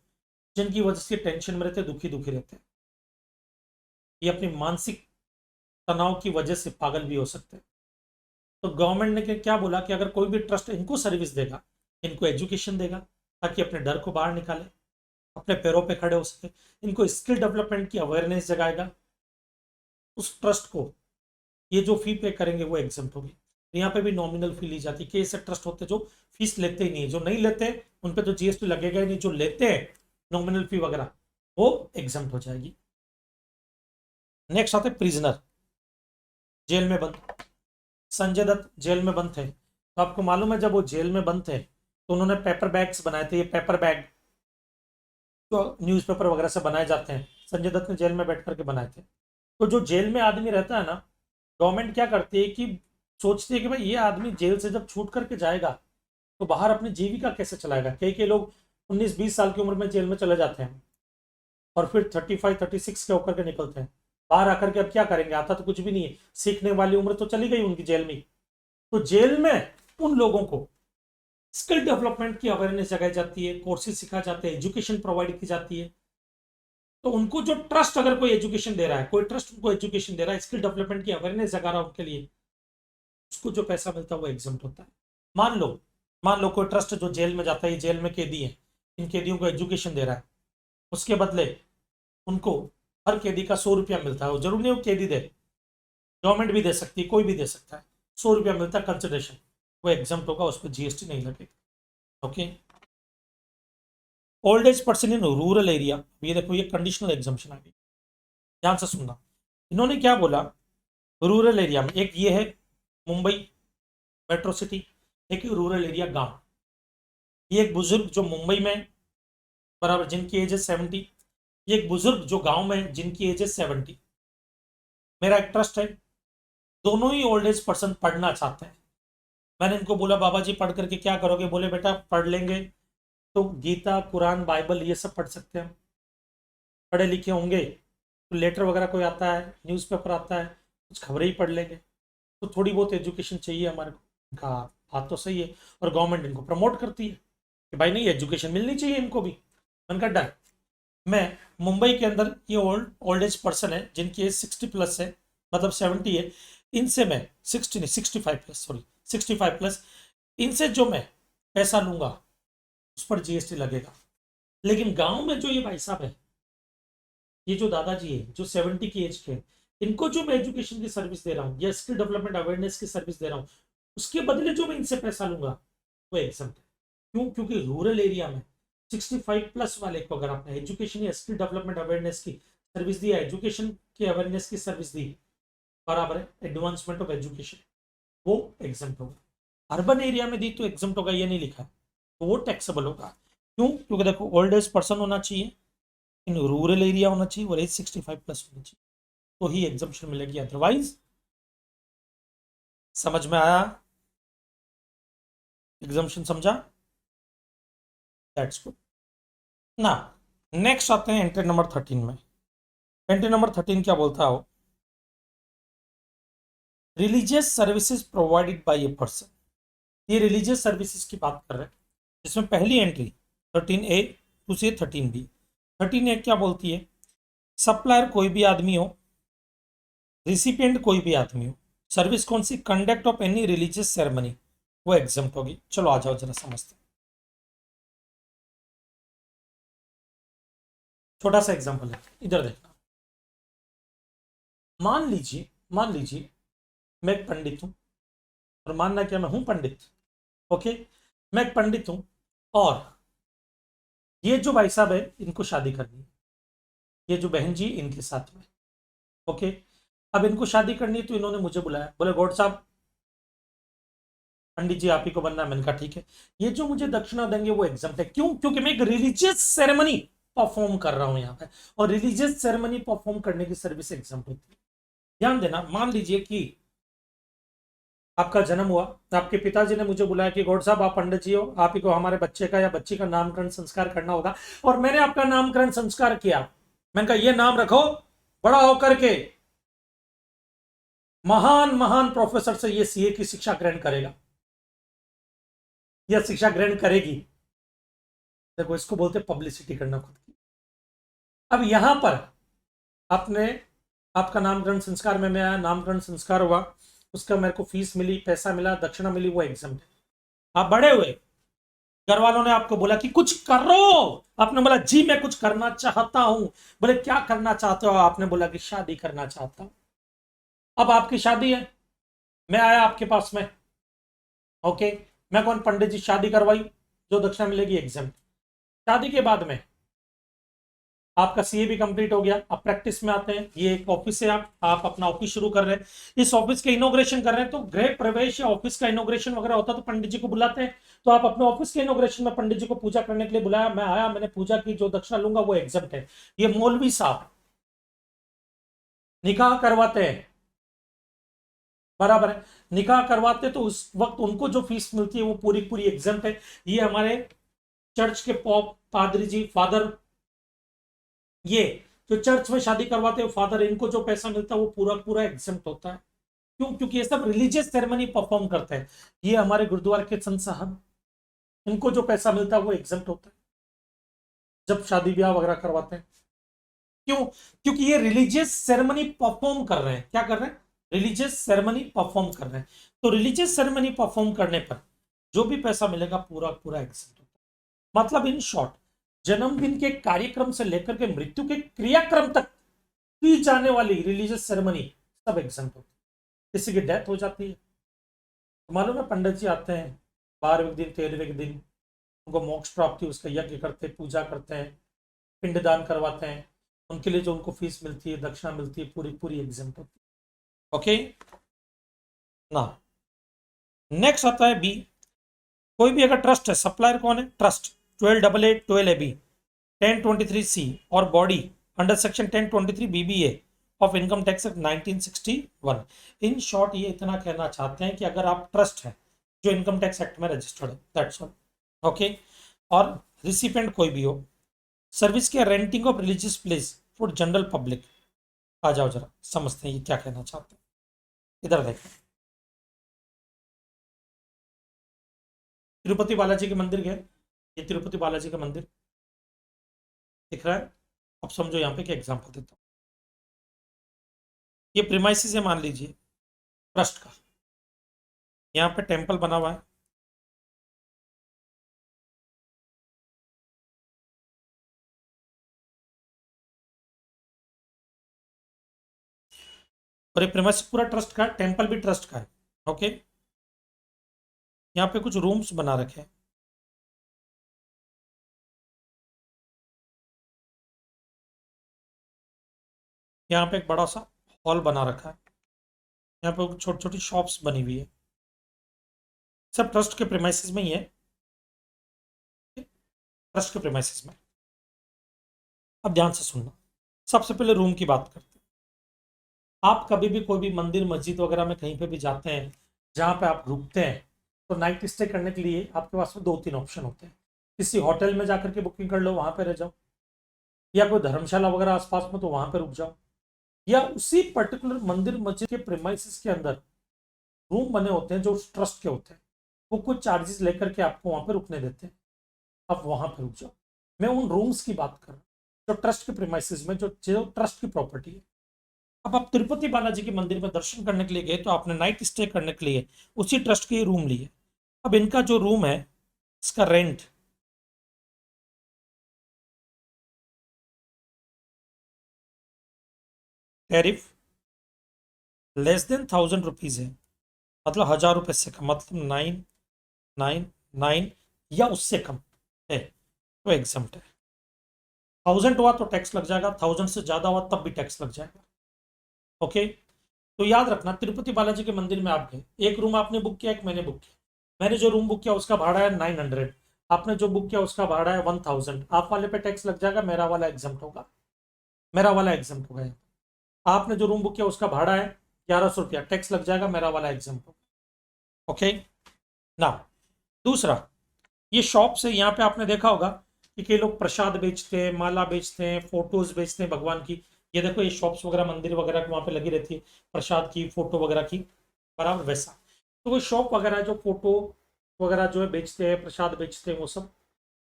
जिनकी वजह से टेंशन में रहते हैं, दुखी दुखी रहते हैं, ये अपनी मानसिक तनाव की वजह से पागल भी हो सकते हैं। तो गवर्नमेंट ने क्या बोला कि अगर कोई भी ट्रस्ट इनको सर्विस देगा, इनको एजुकेशन देगा, ताकि अपने डर को बाहर निकाले, अपने पैरों पे खड़े हो सके, इनको स्किल डेवलपमेंट की अवेयरनेस जगाएगा, उस ट्रस्ट को ये जो फी पे करेंगे वो एग्जाम्प्ट होगी। तो यहाँ पे भी नॉमिनल फी ली जाती है, कि ऐसे ट्रस्ट होते जो फीस लेते ही नहीं है, जो नहीं लेते उन पे तो जीएसटी लगेगा ही नहीं, जो लेते हैं नॉमिनल फी वगैरह वो एग्जाम्प्ट हो जाएगी। नेक्स्ट आते प्रिजनर, जेल में बंद। संजय दत्त जेल में बंद थे, तो आपको मालूम है जब वो जेल में बंद थे तो उन्होंने पेपर बैग्स बनाए थे, ये पेपर बैग जो न्यूज़पेपर वगैरह से बनाए जाते हैं, संजय दत्त ने जेल में बैठ करके बनाए थे। तो जो जेल में आदमी रहता है ना, गवर्नमेंट क्या करती है कि सोचती है कि भाई ये आदमी जेल से जब छूट करके जाएगा तो बाहर अपनी जीविका कैसे चलाएगा। कई कई लोग 19-20 साल की उम्र में जेल में चले जाते हैं और फिर 35-36 के होकर के निकलते हैं, बाहर आकर के अब क्या करेंगे, आता तो कुछ भी नहीं है, सीखने वाली उम्र तो चली गई उनकी जेल में। तो जेल में उन लोगों को स्किल डेवलपमेंट की अवेयरनेस जगाई जाती है, कोर्सेज सिखाए जाते हैं, एजुकेशन प्रोवाइड की जाती है। तो उनको जो ट्रस्ट, अगर कोई एजुकेशन दे रहा है, कोई ट्रस्ट उनको एजुकेशन दे रहा है, स्किल डेवलपमेंट की अवेयरनेस जगा रहा है उनके लिए, उसको जो पैसा मिलता है वो एग्जाम्प्ट होता है। मान लो, मान लो कोई ट्रस्ट जो जेल में जाता है, ये जेल में कैदी है, इन कैदियों को एजुकेशन दे रहा है, उसके बदले उनको हर कैदी का 100 रुपया मिलता है, वो जरूर नहीं वो कैदी दे, गवर्नमेंट भी दे सकती है, कोई भी दे सकता है, 100 रुपया मिलता है कंसिडरेशन, वो एग्जाम्प्ट होगा, उस पर जीएसटी नहीं लगेगा। Okay. Old age person in rural area, ये देखो ये कंडीशनल एग्जाम्पशन आ गई, ध्यान से सुनना। इन्होंने क्या बोला, रूरल एरिया में, एक ये है मुंबई मेट्रो सिटी, एक रूरल एरिया गांव। ये एक बुजुर्ग जो मुंबई में, बराबर, जिनकी एज है 70, ये एक बुजुर्ग जो गांव में जिनकी एज है 70। मेरा एक ट्रस्ट है, दोनों ही ओल्ड एज पर्सन पढ़ना चाहते हैं। मैंने इनको बोला बाबा जी पढ़ करके क्या करोगे, बोले बेटा पढ़ लेंगे तो गीता, कुरान, बाइबल ये सब पढ़ सकते हैं, पढ़े लिखे होंगे तो लेटर वगैरह कोई आता है, न्यूज़पेपर आता है, कुछ खबरें ही पढ़ लेंगे, तो थोड़ी बहुत एजुकेशन चाहिए हमारे को। इनका बात तो सही है, और गवर्नमेंट इनको प्रमोट करती है कि भाई नहीं एजुकेशन मिलनी चाहिए इनको भी। मैंने कहा डन। मैं मुंबई के अंदर ये ओल्ड एज पर्सन है जिनकी एज 60+ है, मतलब 70 है, इनसे मैं 60 नहीं 65+, सॉरी 65+, इनसे जो मैं पैसा लूंगा उस पर जीएसटी लगेगा। लेकिन गांव में जो ये भाई साहब है, ये जो दादाजी है जो 70 की एज के, इनको जो मैं एजुकेशन की सर्विस दे रहा हूँ या स्किल डेवलपमेंट अवेयरनेस की सर्विस दे रहा हूँ, उसके बदले जो मैं इनसे पैसा लूंगा वो एग्जम्प्ट है। क्यों? क्योंकि रूरल एरिया में 65+ वाले को अगर आपने एजुकेशन या स्किल डेवलपमेंट अवेयरनेस की सर्विस दी, एजुकेशन की अवेयरनेस की सर्विस दी, बराबर है, एडवांसमेंट ऑफ एजुकेशन, वो एग्जम्प्ट होगा। अर्बन एरिया में दी तो एग्जम्प्ट होगा, ये नहीं लिखा, तो वो टैक्सेबल होगा। क्यों? क्योंकि देखो ओल्ड एज पर्सन होना चाहिए, इन रूरल एरिया होना चाहिए, और एज 65+ होना चाहिए, तो ही एग्जम्पशन मिलेगी, अदरवाइज। समझ में आया? एग्जम्पशन समझा? दैट्स गुड ना। नेक्स्ट आते हैं एंट्री नंबर 13 में। एंट्री नंबर 13 क्या बोलता है? Religious services provided by a person. ये रिलीजियस सर्विसेज की बात कर रहे हैं, जिसमें पहली एंट्री 13A टू से 13B। 13A क्या बोलती है? सप्लायर कोई भी आदमी हो, रिसिपिएंट कोई भी आदमी हो, सर्विस कौन सी? Conduct of any religious ceremony, वो एग्जाम्प्ट होगी। चलो आ जाओ जरा समझते हैं। छोटा सा एग्जाम्पल है, इधर देखना। मान लीजिए मैं एक पंडित हूं, और मानना क्या मैं हूं पंडित। ओके, मैं एक पंडित हूं और ये जो भाई साहब है इनको शादी करनी है, ये जो बहन जी इनके साथ में। ओके, अब इनको शादी करनी है तो इन्होंने मुझे बुलाया, बोले गौड साहब पंडित जी आप ही को बनना है। मैंने कहा ठीक है, ये जो मुझे दक्षिणा देंगे वो एग्जाम है। क्यों? क्योंकि मैं एक रिलीजियस सेरेमनी परफॉर्म कर रहा हूं यहाँ पे, और रिलीजियस सेरेमनी परफॉर्म करने की सर्विस एग्जाम होती है। ध्यान देना, मान लीजिए कि आपका जन्म हुआ, आपके पिताजी ने मुझे बुलाया कि गौड साहब आप पंडित जी हो, आप ही को हमारे बच्चे का या बच्ची का नामकरण संस्कार करना होगा, और मैंने आपका नामकरण संस्कार किया। मैंने कहा ये नाम रखो, बड़ा होकर के महान महान प्रोफेसर से ये सीए की शिक्षा ग्रहण करेगा या शिक्षा ग्रहण करेगी। देखो इसको बोलते पब्लिसिटी करना खुद की। अब यहां पर आपने आपका नामकरण संस्कार में मैं आया, नामकरण संस्कार हुआ, उसका मेरे को फीस मिली, पैसा मिला, दक्षिणा मिली, वो एग्जाम। आप बड़े हुए, घर वालों ने आपको बोला कि कुछ करो, आपने बोला जी मैं कुछ करना चाहता हूं। बोले क्या करना चाहते हो? आपने बोला कि शादी करना चाहता हूं। अब आपकी शादी है, मैं आया आपके पास में। ओके, मैं कौन पंडित जी, शादी करवाई, जो दक्षिणा मिलेगी एग्जाम। शादी के बाद में आपका सीए भी कंप्लीट हो गया, आप प्रैक्टिस में आते हैं। ये एक ऑफिस है, आप अपना ऑफिस शुरू कर रहे हैं, इस ऑफिस के इनोग्रेशन कर रहे हैं, तो गृह प्रवेश या ऑफिस का इनोग्रेशन वगैरह होता है तो पंडित जी को बुलाते हैं। तो आप अपने ऑफिस के इनोग्रेशन में पंडित जी को पूजा करने के लिए बुलाया, मैं आया, मैंने पूजा की, जो दक्षिणा लूंगा वो एग्जम्प्ट है। ये मौलवी साहब निकाह करवाते हैं, बराबर है, निकाह करवाते तो उस वक्त उनको जो फीस मिलती है वो पूरी पूरी एग्जम्प्ट है। ये हमारे चर्च के पॉप पादरी जी, फादर, ये जो चर्च में शादी करवाते हैं फादर, इनको जो पैसा मिलता है वो पूरा पूरा एग्जम्प्ट होता है। क्यों? क्योंकि ये सब रिलीजियस सेरेमनी परफॉर्म करते हैं। ये हमारे गुरुद्वारा के संत साहब, इनको जो पैसा मिलता है वो एग्जम्प्ट होता है जब शादी ब्याह वगैरह करवाते हैं। क्यों? क्योंकि ये रिलीजियस सेरेमनी परफॉर्म कर रहे हैं। क्या कर रहे हैं? रिलीजियस सेरेमनी परफॉर्म कर रहे हैं। तो रिलीजियस सेरेमनी परफॉर्म करने पर जो भी पैसा मिलेगा पूरा पूरा एग्जम्प्ट होता है। मतलब इन शॉर्ट, जन्मदिन के कार्यक्रम से लेकर के मृत्यु के क्रियाक्रम तक की जाने वाली रिलीजियस सेरेमनी सब एग्जम्प्ट होती है। किसी की डेथ हो जाती है, तो मालूम है पंडित जी आते हैं 12वें दिन 13वें दिन, उनको मोक्ष प्राप्ति उसका यज्ञ करते, पूजा करते हैं, पिंडदान करवाते हैं, उनके लिए जो उनको फीस मिलती है, दक्षिणा मिलती है, पूरी पूरी एग्जम्प्ट होती है। ओके ना, नेक्स्ट आता है बी। कोई भी अगर ट्रस्ट है, सप्लायर कौन है? ट्रस्ट 12AA 12AB 1023C और body under section 1023 BBA of income tax act 1961। In short ये इतना कहना चाहते हैं कि अगर आप ट्रस्ट है जो इनकम टैक्स एक्ट में रजिस्टर्ड है, दैट्स ऑल। ओके, और रिसिपेंट कोई भी हो, सर्विस के renting of religious place for general public. आ जाओ जरा समझते हैं ये क्या कहना चाहते हैं। इधर देखें, तिरुपति बालाजी के मंदिर गए, ये तिरुपति बालाजी का मंदिर दिख रहा है। अब समझो यहाँ पे क्या एग्जाम्पल देता हूँ। ये प्रीमाइसिस है मान लीजिए ट्रस्ट का, यहाँ पे टेम्पल बना हुआ है, और ये प्रीमाइसिस पूरा ट्रस्ट का है, टेम्पल भी ट्रस्ट का है। ओके, यहाँ पे कुछ रूम्स बना रखे हैं, यहाँ पे एक बड़ा सा हॉल बना रखा है, यहाँ पे छोटी छोटी शॉप्स बनी हुई है, सब ट्रस्ट के प्रीमाइसिस में ही है, ट्रस्ट के प्रीमाइसिस में। अब ध्यान से सुनना, सबसे पहले रूम की बात करते हैं। आप कभी भी कोई भी मंदिर मस्जिद वगैरह में कहीं पे भी जाते हैं जहाँ पे आप रुकते हैं, तो नाइट स्टे करने के लिए आपके पास में 2-3 ऑप्शन होते हैं। किसी होटल में जाकर के बुकिंग कर लो, वहां पे रह जाओ, या कोई धर्मशाला वगैरह आसपास में तो वहां पे रुक जाओ, या उसी पर्टिकुलर मंदिर मस्जिद के प्रेमाइसिस के अंदर रूम बने होते हैं जो ट्रस्ट के होते हैं, वो कुछ चार्जेस लेकर के आपको वहां पे रुकने देते हैं, आप वहां पे रुक जाओ। मैं उन रूम्स की बात कर रहा हूँ जो ट्रस्ट के प्रेमाइसिस में, जो जो ट्रस्ट की प्रॉपर्टी है। अब आप तिरुपति बालाजी के मंदिर में दर्शन करने के लिए गए तो आपने नाइट स्टे करने के लिए उसी ट्रस्ट के रूम लिए। अब इनका जो रूम है इसका rent tariff less than 1000 rupees है। मतलब 1000 रुपये से कम, मतलब 999 या उससे कम है तो एग्जाम्प्ट है। 1000 हुआ तो टैक्स लग जाएगा, 1000 से ज्यादा हुआ तब भी टैक्स लग जाएगा। ओके। तो याद रखना, तिरुपति बालाजी के मंदिर में आप गए, एक रूम आपने बुक किया, एक मैंने बुक किया। मैंने जो रूम बुक किया उसका भाड़ा है 900, आपने जो बुक किया उसका भाड़ा है 1000। आप वाले पे टैक्स लग जाएगा, मेरा वाला एग्जाम्प्ट होगा, मेरा वाला एग्जाम्प्ट होगा। आपने जो रूम बुक किया उसका भाड़ा है 1100 रुपया, टैक्स लग जाएगा, मेरा वाला एग्जाम्पल। ओके ना। दूसरा, ये शॉप से, यहाँ पे आपने देखा होगा कि कई लोग प्रसाद बेचते हैं, माला बेचते हैं, फोटोज बेचते हैं भगवान की। ये देखो, ये शॉप्स वगैरह मंदिर वगैरह की वहां पे लगी रहती है प्रसाद की, फोटो वगैरह की, बराबर वैसा। तो वो शॉप वगैरह जो फोटो वगैरह जो है बेचते हैं, प्रसाद बेचते हैं, वो सब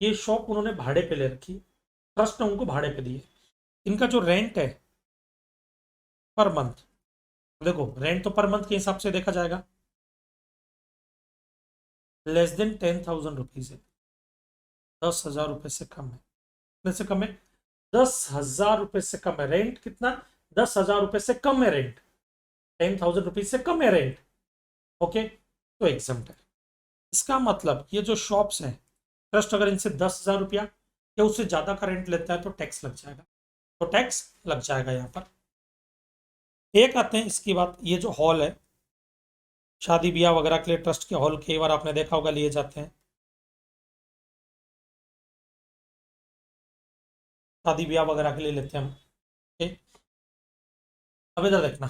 ये शॉप उन्होंने भाड़े पे ले रखी, ट्रस्ट ने उनको भाड़े पे दिए। इनका जो रेंट है पर मंथ, देखो रेंट तो पर मंथ के हिसाब से देखा जाएगा, लेस देन 10,000 रुपीज है, 10,000 रुपये से कम है। कितने से कम है? 10,000 रुपये से कम है रेंट। कितना? 10,000 रुपये से कम है रेंट, 10,000 रुपीज से कम है रेंट। ओके, तो एग्जाम्प्ट है। इसका मतलब ये जो शॉप्स हैं, ट्रस्ट अगर इनसे 10,000 रुपया या उससे ज्यादा का रेंट लेता है तो टैक्स लग जाएगा, तो टैक्स लग जाएगा यहाँ पर। एक आते हैं इसकी बात, ये जो हॉल है, शादी ब्याह वगैरह के लिए ट्रस्ट के हॉल कई बार आपने देखा होगा लिए जाते हैं, शादी ब्याह वगैरह के लिए लेते हैं हम। ओके, अब इधर देखना,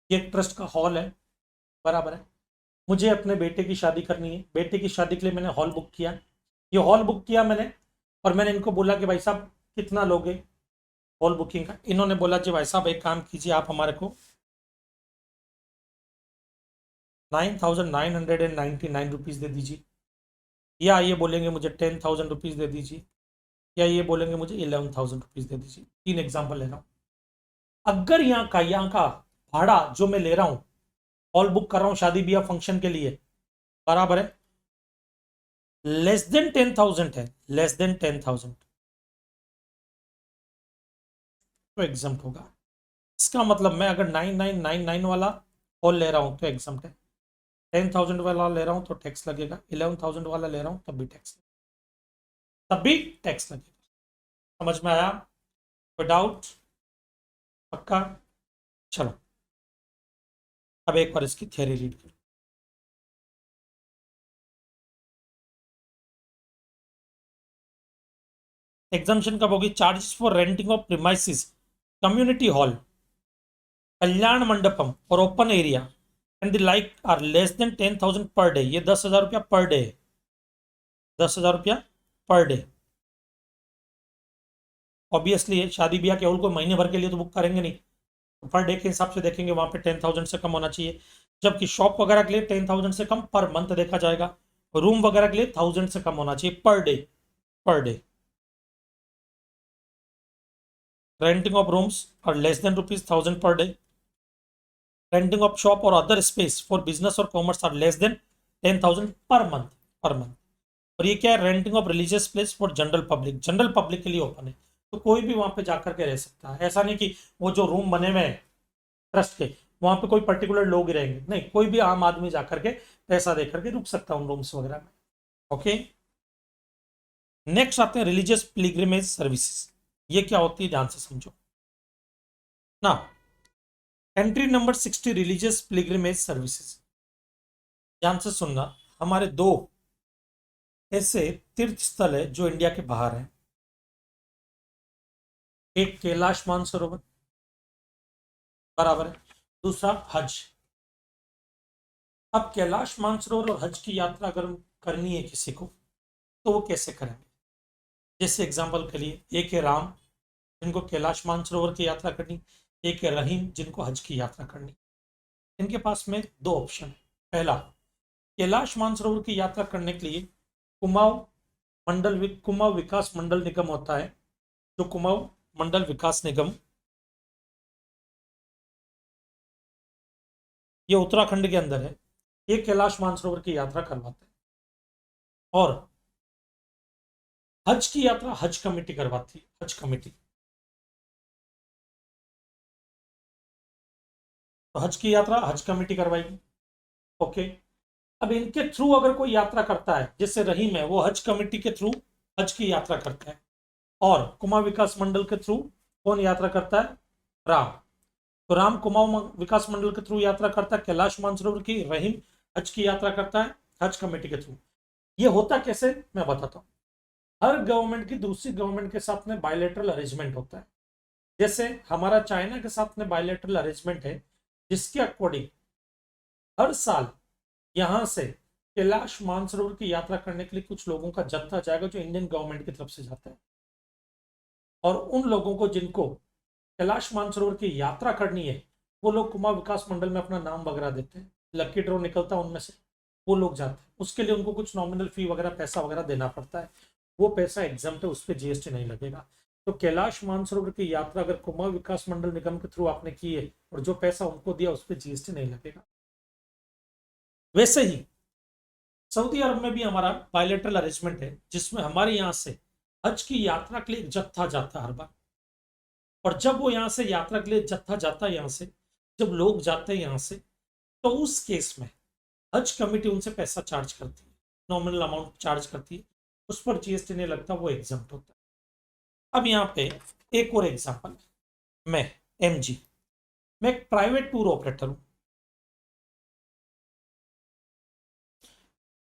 ये एक ट्रस्ट का हॉल है, बराबर है। मुझे अपने बेटे की शादी करनी है, बेटे की शादी के लिए मैंने हॉल बुक किया। ये हॉल बुक किया मैंने, और मैंने इनको बोला कि भाई साहब कितना लोगे हॉल बुकिंग का। इन्होंने बोला जी भाई साहब एक काम कीजिए, आप हमारे को 9,999 रुपीज़ दे दीजिए, या ये बोलेंगे मुझे 10,000 रुपीज़ दे दीजिए, या ये बोलेंगे मुझे 11,000 रुपीज़ दे दीजिए। तीन एग्जाम्पल ले रहा हूँ। अगर यहाँ का भाड़ा जो मैं ले रहा हूँ, हॉल बुक कर रहा हूँ शादी ब्याह फंक्शन के लिए, बराबर है, लेस देन 10,000 है, लेस देन 10,000 तो एग्जाम्प्ट होगा। इसका मतलब मैं अगर 9,999 वाला हॉल ले रहा हूँ तो एग्जाम्प्ट है, 10,000 वाला ले रहा हूँ तो टैक्स लगेगा, 11,000 वाला ले रहा हूँ तब भी टैक्स, तब भी टैक्स लगेगा। समझ में आया? कोई डाउट? पक्का? चलो, अब एक बार इसकी थियरी रीड करो। एग्जाम्शन कब होगी? Charges for renting of premises, community hall, kalyana mandapam और open area and the like are less than 10,000 per day. ये 10,000 रुपया पर डे है, 10,000 रुपया पर डे। ऑब्वियसली है, शादी ब्याह केवल कोई महीने भर के लिए तो बुक करेंगे नहीं, तो पर डे के हिसाब से देखेंगे, वहां पे 10,000 से कम होना चाहिए। जबकि शॉप वगैरह के लिए 10,000 से कम पर मंथ देखा जाएगा, रूम वगैरह के लिए 1,000 से कम होना चाहिए per day, per day. Renting of rooms are less than ₹1,000 per day. Renting of shop और अदर स्पेस फॉर बिजनेस और commerce are less than 10,000 per month, per month. और ये क्या है? Renting of religious place for general public, general public के लिए open है, तो कोई भी वहां पे जाकर के रह सकता है। ऐसा नहीं कि वो जो रूम बने हुए हैं ट्रस्ट के, वहां पे कोई पर्टिकुलर लोग ही रहेंगे, नहीं, कोई भी आम आदमी जाकर के पैसा देकर के रुक सकता है उन रूम्स वगैरह में। ओके, नेक्स्ट आते हैं रिलीजियस पिलग्रिमेज सर्विसेज। ये क्या होती है, ध्यान से समझो ना। Entry number 60, religious pilgrimage services. ध्यान से सुनना, हमारे दो ऐसे तीर्थ स्थल है जो इंडिया के बाहर है। एक कैलाश मानसरोवर, बराबर है, दूसरा हज। अब कैलाश मानसरोवर और हज की यात्रा अगर करनी है किसी को, तो वो कैसे करेंगे? जैसे एग्जांपल के लिए, एक है राम जिनको कैलाश मानसरोवर की यात्रा करनी, एक है रहीम जिनको हज की यात्रा करनी। इनके पास में दो ऑप्शन है। पहला, कैलाश मानसरोवर की यात्रा करने के लिए कुमाऊं कुमाऊं विकास मंडल निगम होता है, जो कुमाऊं मंडल विकास निगम, ये उत्तराखंड के अंदर है, ये कैलाश मानसरोवर की यात्रा करवाते हैं। और हज की यात्रा हज कमेटी करवाती है, हज कमेटी। तो हज की यात्रा हज कमेटी करवाएगी। ओके, अब इनके थ्रू अगर कोई यात्रा करता है, जैसे रहीम है, वो हज कमेटी के थ्रू हज की यात्रा करता है, और कुमाऊं विकास मंडल के थ्रू कौन यात्रा करता है? राम। तो राम कुमाऊं विकास मंडल के थ्रू यात्रा करता है कैलाश मानसरोवर की, रहीम हज की यात्रा करता है हज कमेटी के थ्रू। ये होता कैसे, मैं बताता हूँ। हर गवर्नमेंट की दूसरी गवर्नमेंट के साथ में बायलैटरल अरेंजमेंट होता है। जैसे हमारा चाइना के साथ में बायलैटरल अरेंजमेंट है, जिसके अकॉर्डिंग हर साल यहां से कैलाश मानसरोवर की यात्रा करने के लिए कुछ लोगों का जत्था जाएगा, जो इंडियन गवर्नमेंट की तरफ से जाता है। और उन लोगों को जिनको कैलाश मानसरोवर की यात्रा करनी है, वो लोग कुमाऊं विकास मंडल में अपना नाम वगैरह देते हैं, लकी ड्रॉ निकलता है उनमें से, वो लोग जाते हैं। उसके लिए उनको कुछ नॉमिनल फी वगैरह पैसा वगैरह देना पड़ता है, वो पैसा एग्जाम्प्ट है, उस पर जीएसटी नहीं लगेगा। तो कैलाश मानसरोवर की यात्रा अगर कुमाऊं विकास मंडल निगम के थ्रू आपने की है और जो पैसा उनको दिया, उस पर जीएसटी नहीं लगेगा। वैसे ही सऊदी अरब में भी हमारा बायलैटरल अरेंजमेंट है, जिसमें हमारे यहाँ से हज की यात्रा के लिए एक जत्था जाता है हर बार। और जब वो यहाँ से यात्रा के लिए जत्था जाता है, यहाँ से जब लोग जाते हैं यहाँ से, तो उस केस में हज कमेटी उनसे पैसा चार्ज करती है, नॉमिनल अमाउंट चार्ज करती है, उस पर जीएसटी नहीं लगता, वो एग्जाम्प्ट होता है। अब यहाँ पे एक और एग्जाम्पल है, मैं एमजी, मैं एक प्राइवेट टूर ऑपरेटर हूँ।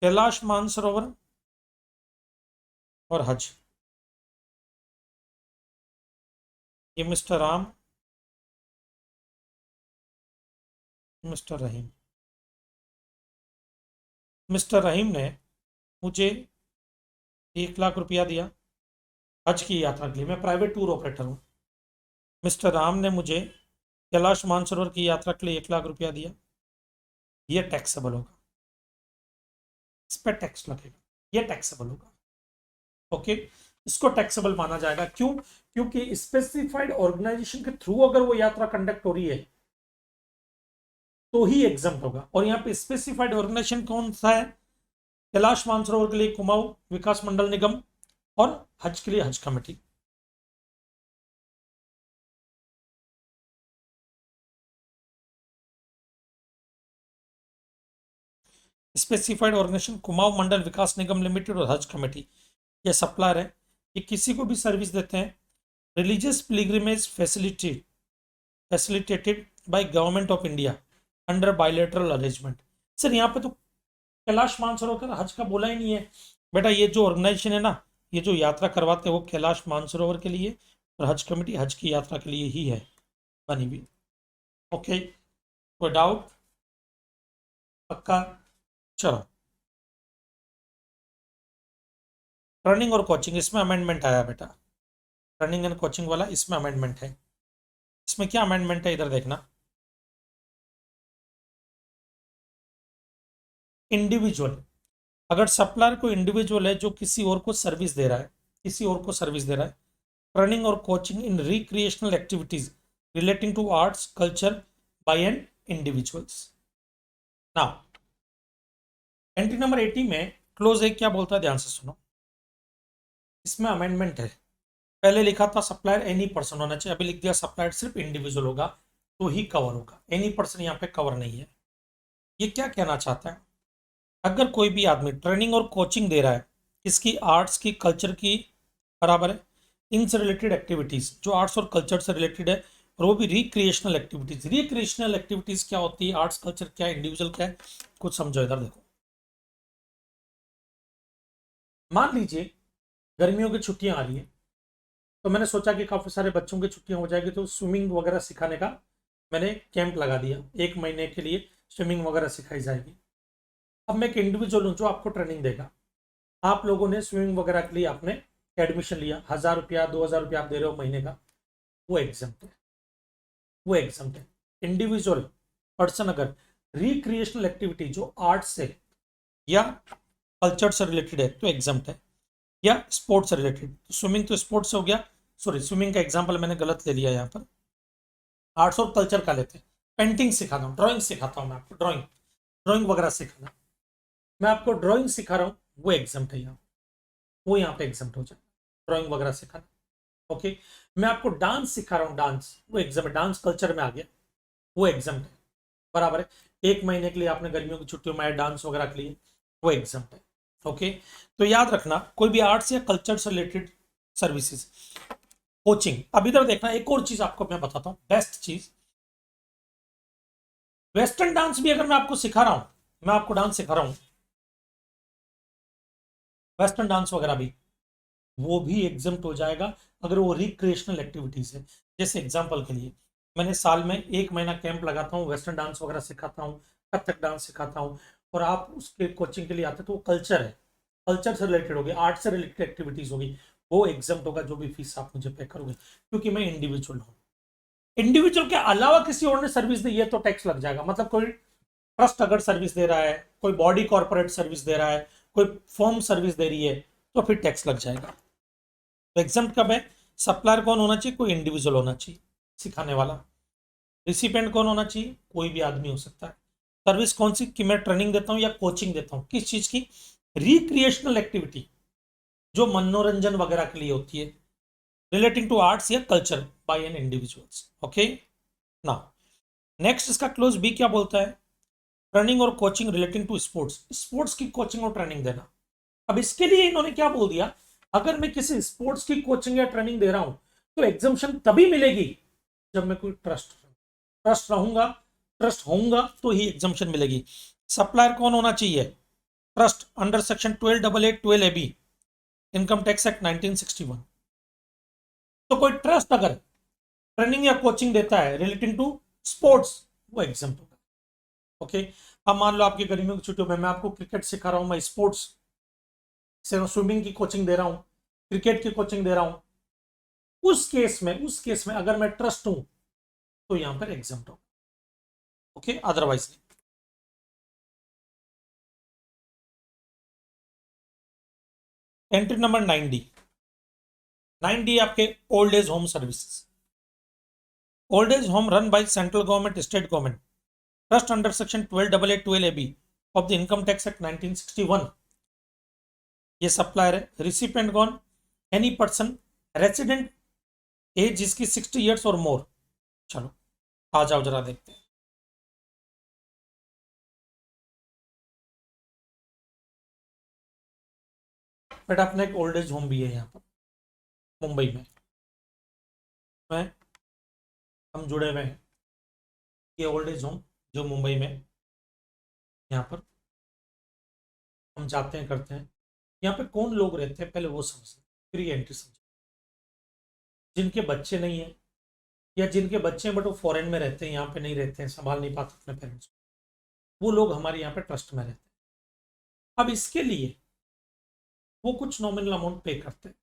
कैलाश मानसरोवर और हज, ये मिस्टर राम, मिस्टर रहीम। मिस्टर रहीम ने मुझे 1 लाख रुपया दिया हज की यात्रा के लिए, मैं प्राइवेट टूर ऑपरेटर हूँ। मिस्टर राम ने मुझे कैलाश मानसरोवर की यात्रा के लिए 1 लाख रुपया दिया, ये टैक्सेबल होगा, इस पर टैक्स लगेगा, ये टैक्सेबल होगा। ओके, इसको टैक्सेबल माना जाएगा। क्यों? क्योंकि स्पेसिफाइड ऑर्गेनाइजेशन के थ्रू अगर वो यात्रा कंडक्ट हो रही है तो ही एग्जाम्प्ट होगा। और यहाँ पे स्पेसिफाइड ऑर्गेनाइजेशन कौन सा है? कैलाश मानसरोवर के लिए कुमाऊं विकास मंडल निगम, और हज के लिए हज कमेटी। स्पेसिफाइड ऑर्गेनाइजेशन कुमाऊं मंडल विकास निगम लिमिटेड और हज कमेटी, ये सप्लायर है, ये किसी को भी सर्विस देते हैं। Religious pilgrimage facilitated by government of India under bilateral arrangement. Sir यहाँ पे तो कैलाश मानसरोवर हज का बोला ही नहीं है बेटा। ये जो ऑर्गेनाइजेशन है ना, ये जो यात्रा करवाते हैं, वो कैलाश मानसरोवर के लिए और हज कमेटी हज की यात्रा के लिए ही है बनी हुई। ओके, कोई डाउट? पक्का? चलो, रनिंग और कोचिंग, इसमें अमेंडमेंट आया बेटा। रनिंग एंड कोचिंग वाला इसमें अमेंडमेंट है। इसमें क्या अमेंडमेंट है, इधर देखना। इंडिविजुअल, अगर सप्लायर को इंडिविजुअल है जो किसी और को सर्विस दे रहा है, किसी और को सर्विस दे रहा है, रनिंग और coaching in recreational activities relating to arts culture by an individuals. Now entry number 80 में क्लोज एक क्या बोलता है, ध्यान से सुनो। इसमें अमेंडमेंट है। पहले लिखा था सप्लायर एनी पर्सन होना चाहिए, अभी लिख दिया सप्लायर सिर्फ इंडिविजुअल होगा तो ही कवर होगा, एनी पर्सन यहाँ पे कवर नहीं है। ये क्या कहना चाहता है? अगर कोई भी आदमी ट्रेनिंग और कोचिंग दे रहा है, किसकी? आर्ट्स की, कल्चर की, बराबर है, इनसे रिलेटेड एक्टिविटीज जो आर्ट्स और कल्चर से रिलेटेड है, और वो भी रिक्रिएशनल एक्टिविटीज। रिक्रिएशनल एक्टिविटीज क्या होती है? आर्ट्स कल्चर क्या है, इंडिविजुअल क्या है, कुछ समझो। इधर देखो, मान लीजिए गर्मियों की छुट्टियां आ रही है, तो मैंने सोचा कि काफी सारे बच्चों की छुट्टियां हो जाएगी, तो स्विमिंग वगैरह सिखाने का मैंने कैंप लगा दिया, 1 महीने के लिए स्विमिंग वगैरह सिखाई जाएगी। अब मैं एक इंडिविजुअल हूँ जो आपको ट्रेनिंग देगा। आप लोगों ने स्विमिंग वगैरह के लिए आपने एडमिशन लिया, 1000 रुपया 2000 रुपया आप दे रहे हो महीने का, वो एग्जाम्प्ट है, वो एग्जाम्प्ट है। इंडिविजुअल पर्सन अगर रिक्रिएशनल एक्टिविटी जो आर्ट से या कल्चर से रिलेटेड है तो एग्जाम्प्ट है, या स्पोर्ट्स से रिलेटेड। स्विमिंग तो स्पोर्ट्स से हो गया, सॉरी स्विमिंग का एग्जाम्पल मैंने गलत ले लिया यहाँ पर। आर्ट्स और कल्चर का लेते हैं, पेंटिंग सिखाता हूँ, ड्राइंग सिखाता हूँ मैं आपको, ड्राइंग ड्राइंग वगैरह सिखाना, मैं आपको ड्राइंग सिखा रहा हूँ, वो एग्जाम्प्ट है यहाँ, वो यहाँ पे एग्जाम्प्ट हो जाए, ड्राइंग वगैरह सिखाना। ओके, मैं आपको डांस सिखा रहा हूँ, डांस, वो एग्जाम है, डांस कल्चर में आ गया, वो एग्जाम्प्ट है, बराबर है। 1 महीने के लिए आपने गर्मियों की छुट्टियों में डांस वगैरह के लिए, वो एग्जाम्पल है। ओके, तो याद रखना कोई भी आर्ट्स या कल्चर से रिलेटेड सर्विसेज, कोचिंग। अब इधर देखना एक और चीज आपको मैं बताता हूं, बेस्ट चीज, वेस्टर्न डांस भी अगर मैं आपको सिखा रहा हूं, मैं आपको डांस सिखा रहा हूं, वेस्टर्न डांस वगैरह भी, वो भी एग्जाम्प्ट हो जाएगा अगर वो रिक्रिएशनल एक्टिविटीज है। जैसे एग्जांपल के लिए मैंने साल में 1 महीना कैंप लगाता हूँ, वेस्टर्न डांस वगैरह सिखाता हूँ, कथक डांस सिखाता हूँ, और आप उसके कोचिंग के लिए आते तो वो कल्चर है, कल्चर से रिलेटेड होगी, आर्ट से रिलेटेड एक्टिविटीज होगी, वो एग्जाम्प्ट होगा जो भी फीस आप मुझे पे करोगे, क्योंकि मैं इंडिविजुअल हूँ। इंडिविजुअल के अलावा किसी और ने सर्विस दी है तो टैक्स लग जाएगा। मतलब कोई ट्रस्ट अगर सर्विस दे रहा है, कोई बॉडी कॉर्पोरेट सर्विस दे रहा है, कोई फर्म सर्विस दे रही है, तो फिर टैक्स लग जाएगा। तो एग्जाम्प्ट कब है? सप्लायर कौन होना चाहिए? कोई इंडिविजुअल होना चाहिए सिखाने वाला। रिसिपेंट कौन होना चाहिए? कोई भी आदमी हो सकता है। सर्विस कौन सी कि मैं ट्रेनिंग देता हूं या कोचिंग देता हूं, किस चीज की? रिक्रिएशनल एक्टिविटी, जो मनोरंजन वगैरह के लिए होती है, रिलेटिंग टू आर्ट्स या culture by an individuals. Okay, now next इसका क्लोज बी क्या बोलता है? ट्रेनिंग और coaching relating to sports, sports की कोचिंग और ट्रेनिंग देना। अब इसके लिए इन्होंने क्या बोल दिया, अगर मैं किसी स्पोर्ट्स की कोचिंग या ट्रेनिंग दे रहा हूं तो एग्जाम्पशन तभी मिलेगी जब मैं कोई ट्रस्ट रहूंगा, ट्रस्ट होऊंगा तो ही एग्जाम्पशन मिलेगी। सप्लायर कौन होना चाहिए? Trust under section 1288 12 AB income tax act 1961। तो कोई ट्रस्ट अगर ट्रेनिंग या कोचिंग देता है रिलेटिंग टू स्पोर्ट्स, वो एग्जाम्पल होगा। ओके, अब मान लो आपकी गर्मियों की छुट्टियों में मैं आपको क्रिकेट सिखा रहा हूं, मैं स्पोर्ट्स से स्विमिंग की कोचिंग दे रहा हूं, क्रिकेट की कोचिंग दे रहा हूं, उस केस में अगर मैं ट्रस्ट हूं तो यहां पर एग्जाम्प्ट हो। ओके, अदरवाइज नहीं। एंट्री नंबर 9D, 9D आपके old age home services. Old age home run by central government, state government, trust under section 1288 12 AB of the income tax act 1961। ये सप्लायर है। Recipient कौन? Any person resident as जिसकी 60 years और मोर। चलो आ जाओ जरा देखते हैं। बेटा अपना एक ओल्ड एज होम भी है यहाँ पर मुंबई में, हम जुड़े हुए हैं। ये ओल्ड एज होम जो मुंबई में, यहाँ पर हम जाते हैं करते हैं। यहाँ पे कौन लोग रहते हैं पहले वो समझते, फिर ये एंट्री समझो। जिनके बच्चे नहीं है या जिनके बच्चे हैं बट वो फॉरेन में रहते हैं, यहाँ पे नहीं रहते हैं, संभाल नहीं पाते अपने पेरेंट्स को, वो लोग हमारे यहाँ पे ट्रस्ट में रहते हैं। अब इसके लिए वो कुछ नॉमिनल अमाउंट पे करते हैं।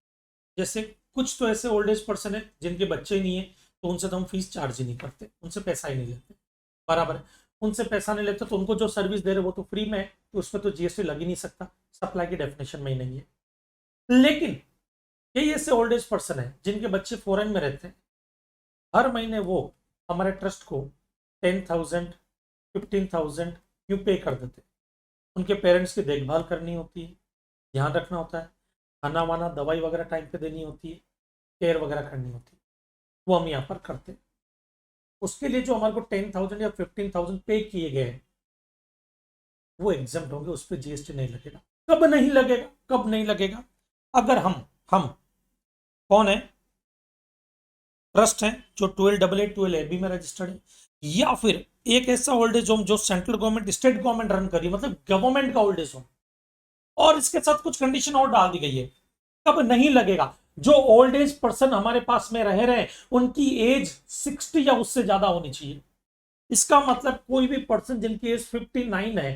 जैसे कुछ तो ऐसे ओल्ड एज पर्सन है जिनके बच्चे ही नहीं है, तो उनसे तो हम फीस चार्ज ही नहीं करते, उनसे पैसा ही नहीं लेते, बराबर है। उनसे पैसा नहीं लेते तो उनको जो सर्विस दे रहे वो तो फ्री में है, तो उस पर तो जीएसटी लग ही नहीं सकता, सप्लाई की डेफिनेशन में ही नहीं है। लेकिन कई ऐसे ओल्ड एज पर्सन है जिनके बच्चे फॉरेन में रहते हैं, हर महीने वो हमारे ट्रस्ट को 10,000 15,000 यूं पे कर देते हैं। उनके पेरेंट्स की देखभाल करनी होती है, ध्यान रखना होता है, खाना वाना दवाई वगैरह टाइम पे देनी होती है, केयर वगैरह करनी होती है, वो हम यहाँ पर करते हैं। उसके लिए जो हमारे को 10,000 या 15,000 पे किए गए हैं वो एग्जाम्प्ट होंगे, उस पर जीएसटी नहीं लगेगा। कब नहीं लगेगा? कब नहीं लगेगा? अगर हम कौन है? ट्रस्ट है जो 1288 12 AB में रजिस्टर्ड है, या फिर एक ऐसा ओल्ड एज होम जो central government state government run करी, मतलब गवर्नमेंट का ओल्ड एज होम, और इसके साथ कुछ कंडीशन और डाल दी गई है। कब नहीं लगेगा? जो ओल्ड एज पर्सन हमारे पास में रह रहे हैं उनकी एज 60 या उससे ज्यादा होनी चाहिए। इसका मतलब कोई भी पर्सन जिनकी एज 59 है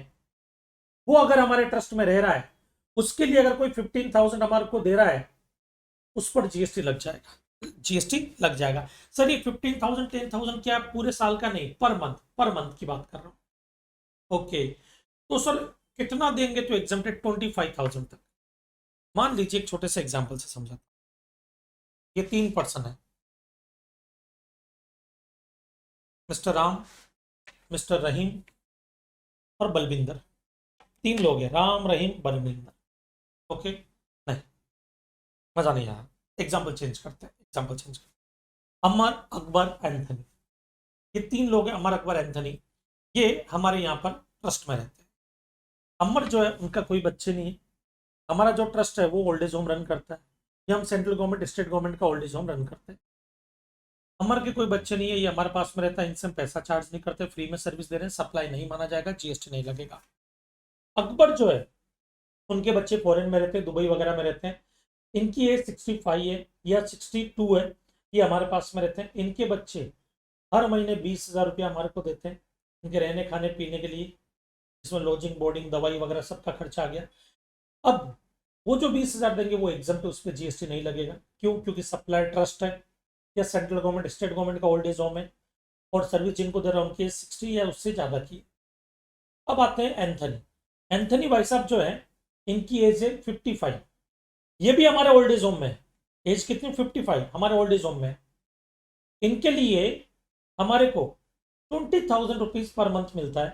वो अगर हमारे ट्रस्ट में रह रहा है, उसके लिए अगर कोई 15,000 हमारे को दे रहा है, उस पर जीएसटी लग जाएगा, जीएसटी लग जाएगा। सर ये 15,000 10,000 क्या पूरे साल का? नहीं, पर मंथ की बात कर रहा हूं। ओके, तो सर कितना देंगे? तो एग्जाम्प्टेड 25,000 तक। मान लीजिए एक छोटे से एग्जाम्पल से समझा, ये 3 पर्सन है, मिस्टर राम, मिस्टर रहीम और बलविंदर। 3 लोग हैं, राम रहीम बलविंदर। ओके, नहीं मजा नहीं आया, एग्जाम्पल चेंज करते हैं, एग्जाम्पल चेंज करते हैं। अमर अकबर एंथनी, ये 3 लोग हैं, अमर अकबर एंथनी। ये हमारे यहाँ पर ट्रस्ट में रहते हैं। अमर जो है उनका कोई बच्चे नहीं है। हमारा जो ट्रस्ट है वो ओल्ड एज होम रन करता है। ये हम सेंट्रल गवर्नमेंट स्टेट गवर्नमेंट का ओल्ड एज होम रन करते हैं। अमर के कोई बच्चे नहीं है, ये हमारे पास में रहता है, इनसे हम पैसा चार्ज नहीं करते, फ्री में सर्विस दे रहे हैं, सप्लाई नहीं माना जाएगा, जीएसटी नहीं लगेगा। अकबर जो है उनके बच्चे फॉरेन में रहते हैं, दुबई वगैरह में रहते हैं, इनकी एज 65 है या 62 है, ये हमारे पास में रहते हैं। इनके बच्चे हर महीने 20,000 रुपया हमारे को देते हैं इनके रहने खाने पीने के लिए, इसमें लॉजिंग बोर्डिंग दवाई वगैरह सबका खर्चा आ गया। अब वो जो 20,000 देंगे वो एग्जाम पे, उस पर जीएसटी नहीं लगेगा। क्यों? क्योंकि सप्लाई ट्रस्ट है या सेंट्रल गवर्नमेंट स्टेट गवर्नमेंट का ओल्ड एज होम है, और सर्विस जिनको दे रहा है उनकी 60 या उससे ज़्यादा की। अब आते हैं एंथनी। एंथनी भाई साहब जो है इनकी एज है 55, ये भी हमारे ओल्ड एज होम में है। एज कितनी? 55, हमारे ओल्ड एज होम में। इनके लिए हमारे को 20,000 रुपीज पर मंथ मिलता है,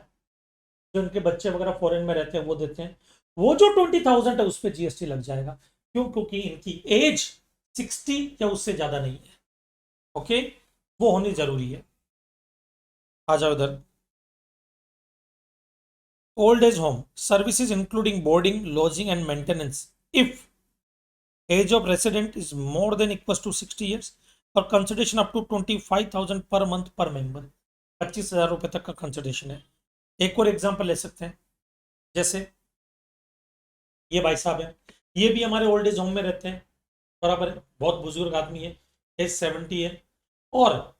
जो उनके बच्चे वगैरह फॉरेन में रहते हैं वो देते हैं। वो जो 20,000 है उस पर जीएसटी लग जाएगा। क्यों? क्योंकि इनकी एज 60 या उससे ज्यादा नहीं है। ओके, वो होनी जरूरी है। आ जाओ इधर। Old age home services including boarding lodging and maintenance if age of resident is more than equal to 60 years और consideration up to 25,000 per month पर मेंबर। 25,000 रुपए तक का कंसिडरेशन है। एक और एग्जांपल ले सकते हैं, जैसे ये भाई साहब है, ये भी हमारे ओल्ड एज होम में रहते हैं, बराबर है, बहुत बुजुर्ग आदमी है, एज 70 है, और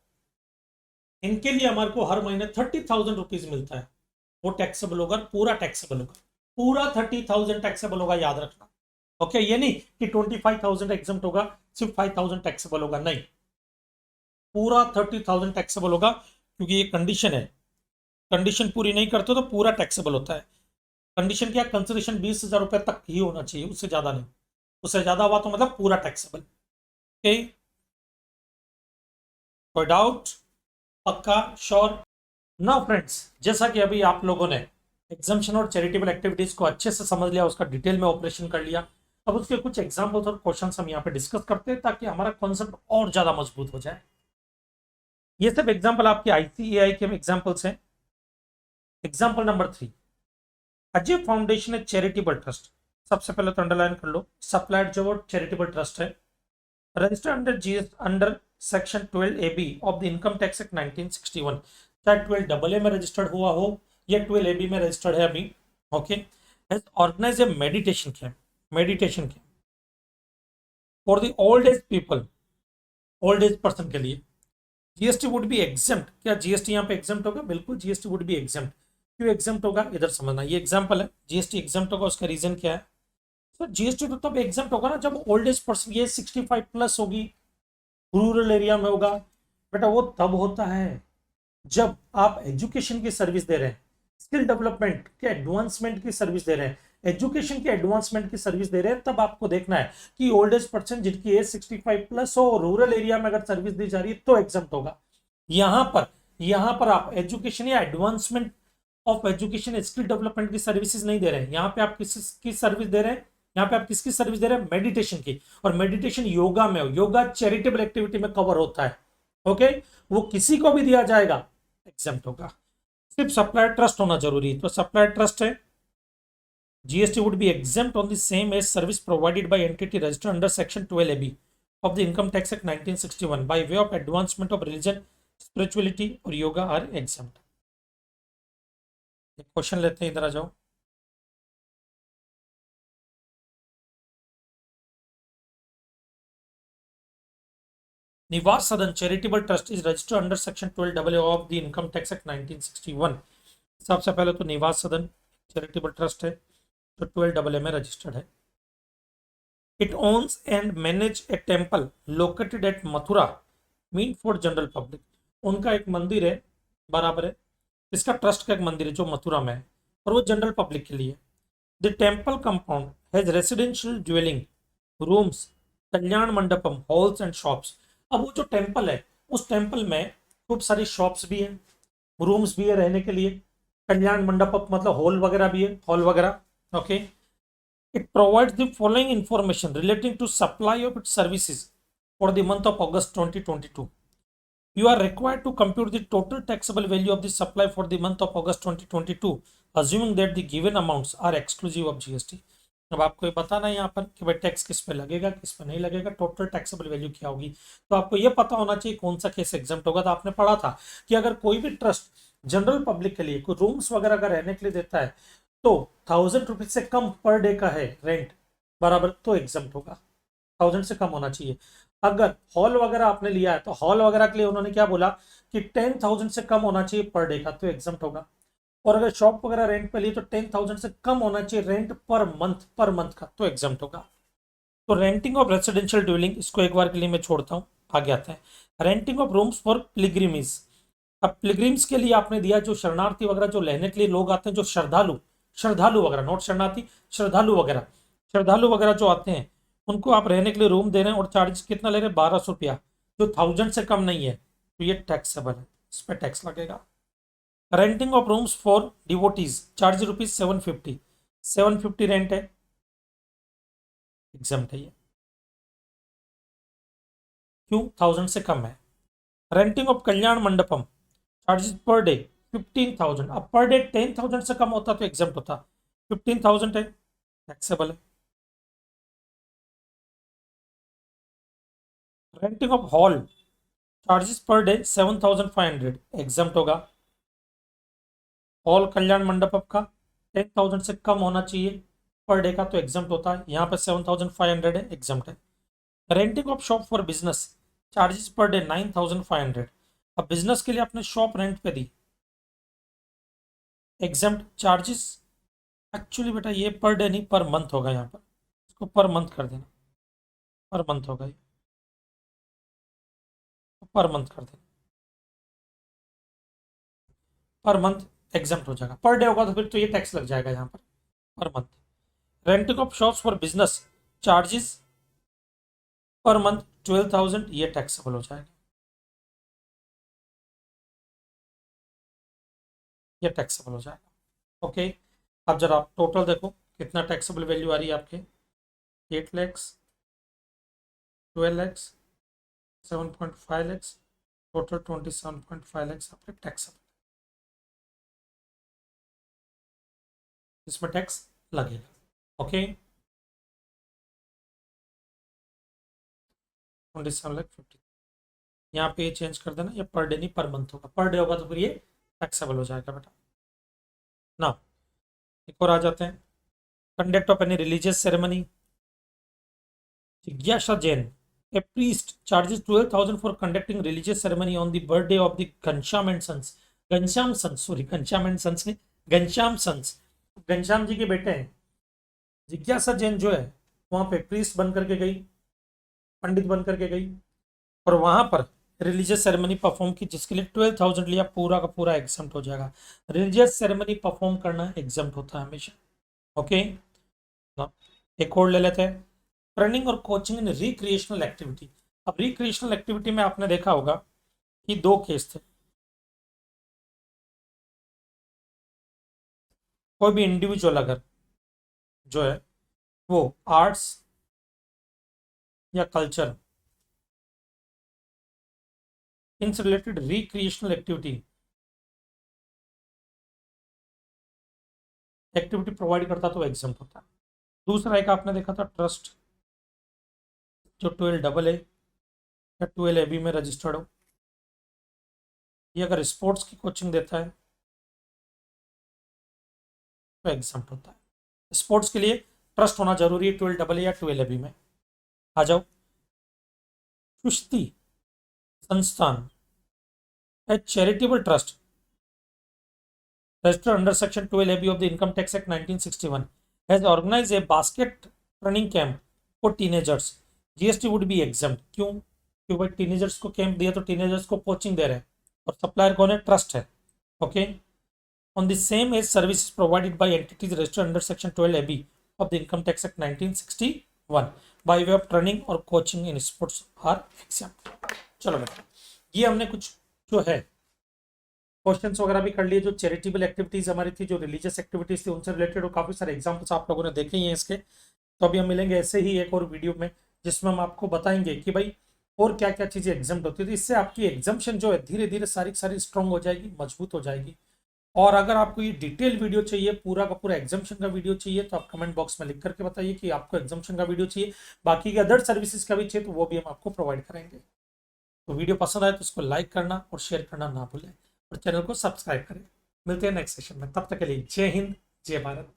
इनके लिए हमारे को हर महीने 30,000 रुपीज मिलता है। वो टैक्सेबल होगा, पूरा टैक्सेबल होगा, पूरा 30,000 टैक्सेबल होगा, याद रखना। ओके, ये नहीं कि 25,000 एग्जम्प्ट होगा, सिर्फ 5,000 टैक्सेबल होगा, नहीं, पूरा 30,000 टैक्सेबल होगा, क्योंकि ये कंडीशन है। कंडीशन पूरी नहीं करते तो पूरा टैक्सेबल होता है। कंडीशन क्या? कंसिडरेशन 20,000 रुपए तक ही होना चाहिए, उससे ज्यादा नहीं। उससे ज्यादा हुआ तो मतलब पूरा टैक्सेबल। ओके, कोई डाउट? पक्का? श्योर? नाउ फ्रेंड्स, जैसा कि अभी आप लोगों ने एग्जाम्शन और चैरिटेबल एक्टिविटीज को अच्छे से समझ लिया, उसका डिटेल में ऑपरेशन कर लिया, अब उसके कुछ एग्जाम्पल्स और क्वेश्चंस हम यहाँ पे डिस्कस करते हैं ताकि हमारा कॉन्सेप्ट और ज्यादा मजबूत हो जाए। ये सब एग्जाम्पल आपके आईसीएआई के एग्जाम्पल्स हैं। एग्जाम्पल नंबर 3, अजय फाउंडेशन है चैरिटेबल ट्रस्ट। सबसे पहले तो अंडरलाइन कर लो, सप्लाइड जो चैरिटेबल ट्रस्ट है, registered under GS under section 12AB of the income tax act 1961। चाहे 12AA में रजिस्टर्ड हुआ हो या 12AB में रजिस्टर्ड है अभी। Okay, organize a meditation camp for the old age people, old age person के लिए। GST would be exempt. क्या जीएसटी यहाँ पे एग्जेम्प्ट होगा? बिल्कुल, जीएसटी वुड बी एग्जेम्प्ट। क्यों एग्जेम्प्ट होगा इधर समझना। ये एग्जाम्पल है, जीएसटी एग्जेम्प्ट होगा, उसका रीजन क्या है? तो जीएसटी तो तब एग्जेम्प्ट होगा ना जब ओल्ड एज पर्सन, ये 65 प्लस होगी, रूरल एरिया में होगा। बेटा वो तब होता है जब आप एजुकेशन की सर्विस दे रहे हैं, स्किल डेवलपमेंट के एडवांसमेंट की सर्विस दे रहे हैं, एजुकेशन के एडवांसमेंट की सर्विस दे रहे हैं, तब आपको देखना है कि ओल्ड एज पर्सन जिनकी एज 65 प्लस हो, रूरल एरिया में अगर सर्विस दी जा रही है तो एग्जाम्प्ट होगा। यहां पर आप एजुकेशन या advancement of education skill development की सर्विसेज नहीं दे रहे हैं। यहाँ पे आप किसकी सर्विस दे रहे हैं? यहाँ पे आप किसकी सर्विस दे रहे हैं? मेडिटेशन की। और मेडिटेशन योगा में हो, योगा चैरिटेबल एक्टिविटी में कवर होता है। ओके, वो किसी को भी दिया जाएगा, एग्जाम्प्ट होगा। सिर्फ सप्लाई ट्रस्ट होना जरूरी है, तो सप्लाई ट्रस्ट है, GST would be exempt on the same as service provided by entity registered under section 12AB of the income tax act 1961 by way of advancement of religion, spirituality और yoga are exempt. Question लेते हैं, इधर आ जाओ। निवास सदन charitable trust is registered under section 12AA of the income tax act 1961। सबसे पहले तो निवास सदन चैरिटेबल ट्रस्ट है जो 12AA में रजिस्टर्ड है। It owns and manage a temple located at Mathura mean for general public. उनका एक मंदिर है, बराबर है, इसका ट्रस्ट का एक मंदिर है जो मथुरा में है, और वो जनरल पब्लिक के लिए। The temple compound has residential dwelling rooms, Kalyan Mandapam, halls and shops. अब वो जो टेम्पल है, उस टेम्पल में खूब सारी शॉप्स भी हैं, रूम्स भी है रहने के लिए, कल्याण मंडप मतलब हॉल वगैरह भी है, हॉल वगैरह। Okay, it provides the following information relating to supply of its services for the month of August 2022। You are required to compute the total taxable value of the supply for the month of August 2022, assuming that the given amounts are exclusive of GST. अब आपको ये बताना है यहाँ पर कि भाई tax किस पे लगेगा, किस पे नहीं लगेगा, टोटल टैक्सेबल वैल्यू क्या होगी। तो आपको ये पता होना चाहिए कौन सा केस एग्जाम्प्ट होगा। तो आपने पढ़ा था कि अगर कोई भी ट्रस्ट जनरल पब्लिक के लिए कोई रूम्स वगैरह अगर रहने के लिए देता है तो 1000 रुपीज से कम पर डे का है रेंट बराबर, तो एग्जाम्प्ट होगा, 1000 से कम होना चाहिए। अगर हॉल वगैरह आपने लिया है तो हॉल वगैरह के लिए उन्होंने क्या बोला कि 10,000 से कम होना चाहिए पर डे का, तो एग्जाम्प्ट होगा। और अगर शॉप वगैरह रेंट पे लिए तो 10,000 से कम होना चाहिए रेंट पर मंथ का, तो एग्जाम्प्ट होगा। तो रेंटिंग ऑफ रेसिडेंशियल ड्वेलिंग, इसको एक बार के लिए मैं छोड़ता हूँ, आगे आता है renting of rooms for pilgrimage. अब पिलग्रिम्स के लिए आपने दिया जो शरणार्थी वगैरह जो रहने के लिए लोग आते हैं, जो श्रद्धालु वगैरह, नॉट शरणार्थी, श्रद्धालु वगैरह जो आते हैं उनको आप रहने के लिए रूम दे रहे हैं और चार्ज कितना ले रहे हैं, 1200 रुपया, जो 1000 से कम नहीं है, तो ये टैक्सेबल है, इस पर टैक्स लगेगा। Renting of rooms for devotees, charge rupees 750 rent है, एग्जाम्प्ट है ये, क्यों, 1000 से कम है। Renting of Kalyan Mandapam, charges per day 15,000, अब पर डे 10,000 से कम होता तो एग्जाम्प्ट होता, 15,000 है, टैक्सेबल है। Renting of hall, charges per day 7,500, exempt होगा। हॉल कल्याण मंडपम का 10,000 से कम होना चाहिए पर डे का, तो एग्जाम्प्ट होता है, यहाँ पे 7,500 है, एग्जाम्प्ट है। Renting of shop for business, charges per day 9,500, अब बिजनेस के लिए आपने शॉप रेंट पे दी, एग्जाम्प्ट। चार्जेस एक्चुअली बेटा ये पर डे नहीं पर मंथ होगा, यहाँ पर इसको पर मंथ कर देना, पर मंथ होगा ये, पर मंथ कर देना, पर मंथ एग्जाम्प्ट हो जाएगा। पर डे होगा तो फिर तो ये टैक्स लग जाएगा यहाँ per month. Renting of shops for business, charges per month 12,000, ये टैक्सेबल हो जाएगा, ये टैक्सेबल हो जाएगा। ओके, अब जरा आप टोटल देखो कितना टैक्सेबल वैल्यू आ रही है आपके, 8 लैक्स, 12 लैक्स, 7.5 लैक्स, टोटल 27.5 लैक्स आपके टैक्सेबल, इसमें टैक्स लगेगा। ओके, 27,50,000, यहाँ पे ये चेंज कर देना, ये पर डे नहीं पर मंथ होगा, पर डे होगा तो फिर ये टैक्सेबल हो जाएगा बेटा ना। एक और आ जाते हैं, conduct of any religious ceremony, जिज्ञासा Jain, a priest charges 12,000 for conducting religious ceremony on the birthday of the Ghanshyam and sons, Ghanshyam sons, sorry Ghanshyam and sons नहीं, घनश्याम सन्स, घनश्याम जी के बेटे हैं। जिज्ञासा जैन जो है वहां पे प्रीस्ट बन करके गई, पंडित बन करके गई और वहां पर रिलीजियस सेरेमनी परफॉर्म की, जिसके लिए 12,000 लिया, पूरा का पूरा एग्जाम्प्ट हो जाएगा। रिलीजियस सेरेमनी परफॉर्म करना एग्जाम्प्ट होता है हमेशा। ओके, एक और ले लेते हैं, ट्रेनिंग और कोचिंग इन रिक्रिएशनल एक्टिविटी। अब रिक्रिएशनल एक्टिविटी में आपने देखा होगा कि दो केस थे, कोई भी इंडिविजुअल अगर जो है वो आर्ट्स या कल्चर इनसे रिलेटेड रिक्रिएशनल एक्टिविटी प्रोवाइड करता तो एग्जाम्प्ट होता है। दूसरा एक आपने देखा था ट्रस्ट, जो 12 AA या 12 AB में रजिस्टर्ड हो, ये अगर स्पोर्ट्स की कोचिंग देता है तो एग्जाम्प्ट होता है। स्पोर्ट्स के लिए ट्रस्ट होना जरूरी है 12 AA या 12 AB में। आ जाओ, कुश्ती संस्थान, a charitable trust registered under section 12AB of the Income Tax Act 1961 has organized a basket running camp for teenagers, GST would be exempt। क्यों, क्योंकि भाई टीनेजर्स को कैंप दिया तो टीनेजर्स को कोचिंग दे रहे हैं और सप्लायर कौन है, ट्रस्ट है। Okay, on the same as services provided by entities registered under section 12AB of the Income Tax Act 1961 by way of training or coaching in sports are exempt। चलो बेटा, ये हमने कुछ जो है क्वेश्चंस वगैरह भी कर लिए, जो चैरिटेबल एक्टिविटीज हमारी थी, जो रिलीजियस एक्टिविटीज थी, उनसे रिलेटेड और काफी सारे एग्जांपल्स आप लोगों ने देखे ही हैं इसके। तो अभी हम मिलेंगे ऐसे ही एक और वीडियो में जिसमें हम आपको बताएंगे कि भाई और क्या क्या चीज़ें एग्जाम्प्ट होती है। तो इससे आपकी एग्जाम्पशन जो है धीरे धीरे सारी सारी स्ट्रांग हो जाएगी, मजबूत हो जाएगी। और अगर आपको ये डिटेल वीडियो चाहिए, पूरा का पूरा एग्जाम्पशन का वीडियो चाहिए, तो आप कमेंट बॉक्स में लिख करके बताइए कि आपको एग्जाम्पशन का वीडियो चाहिए। बाकी के अदर सर्विसेज का भी चाहिए तो वो भी हम आपको प्रोवाइड करेंगे। तो वीडियो पसंद आए तो उसको लाइक करना और शेयर करना ना भूलें, और चैनल को सब्सक्राइब करें। मिलते हैं नेक्स्ट सेशन में, तब तक के लिए जय हिंद, जय भारत।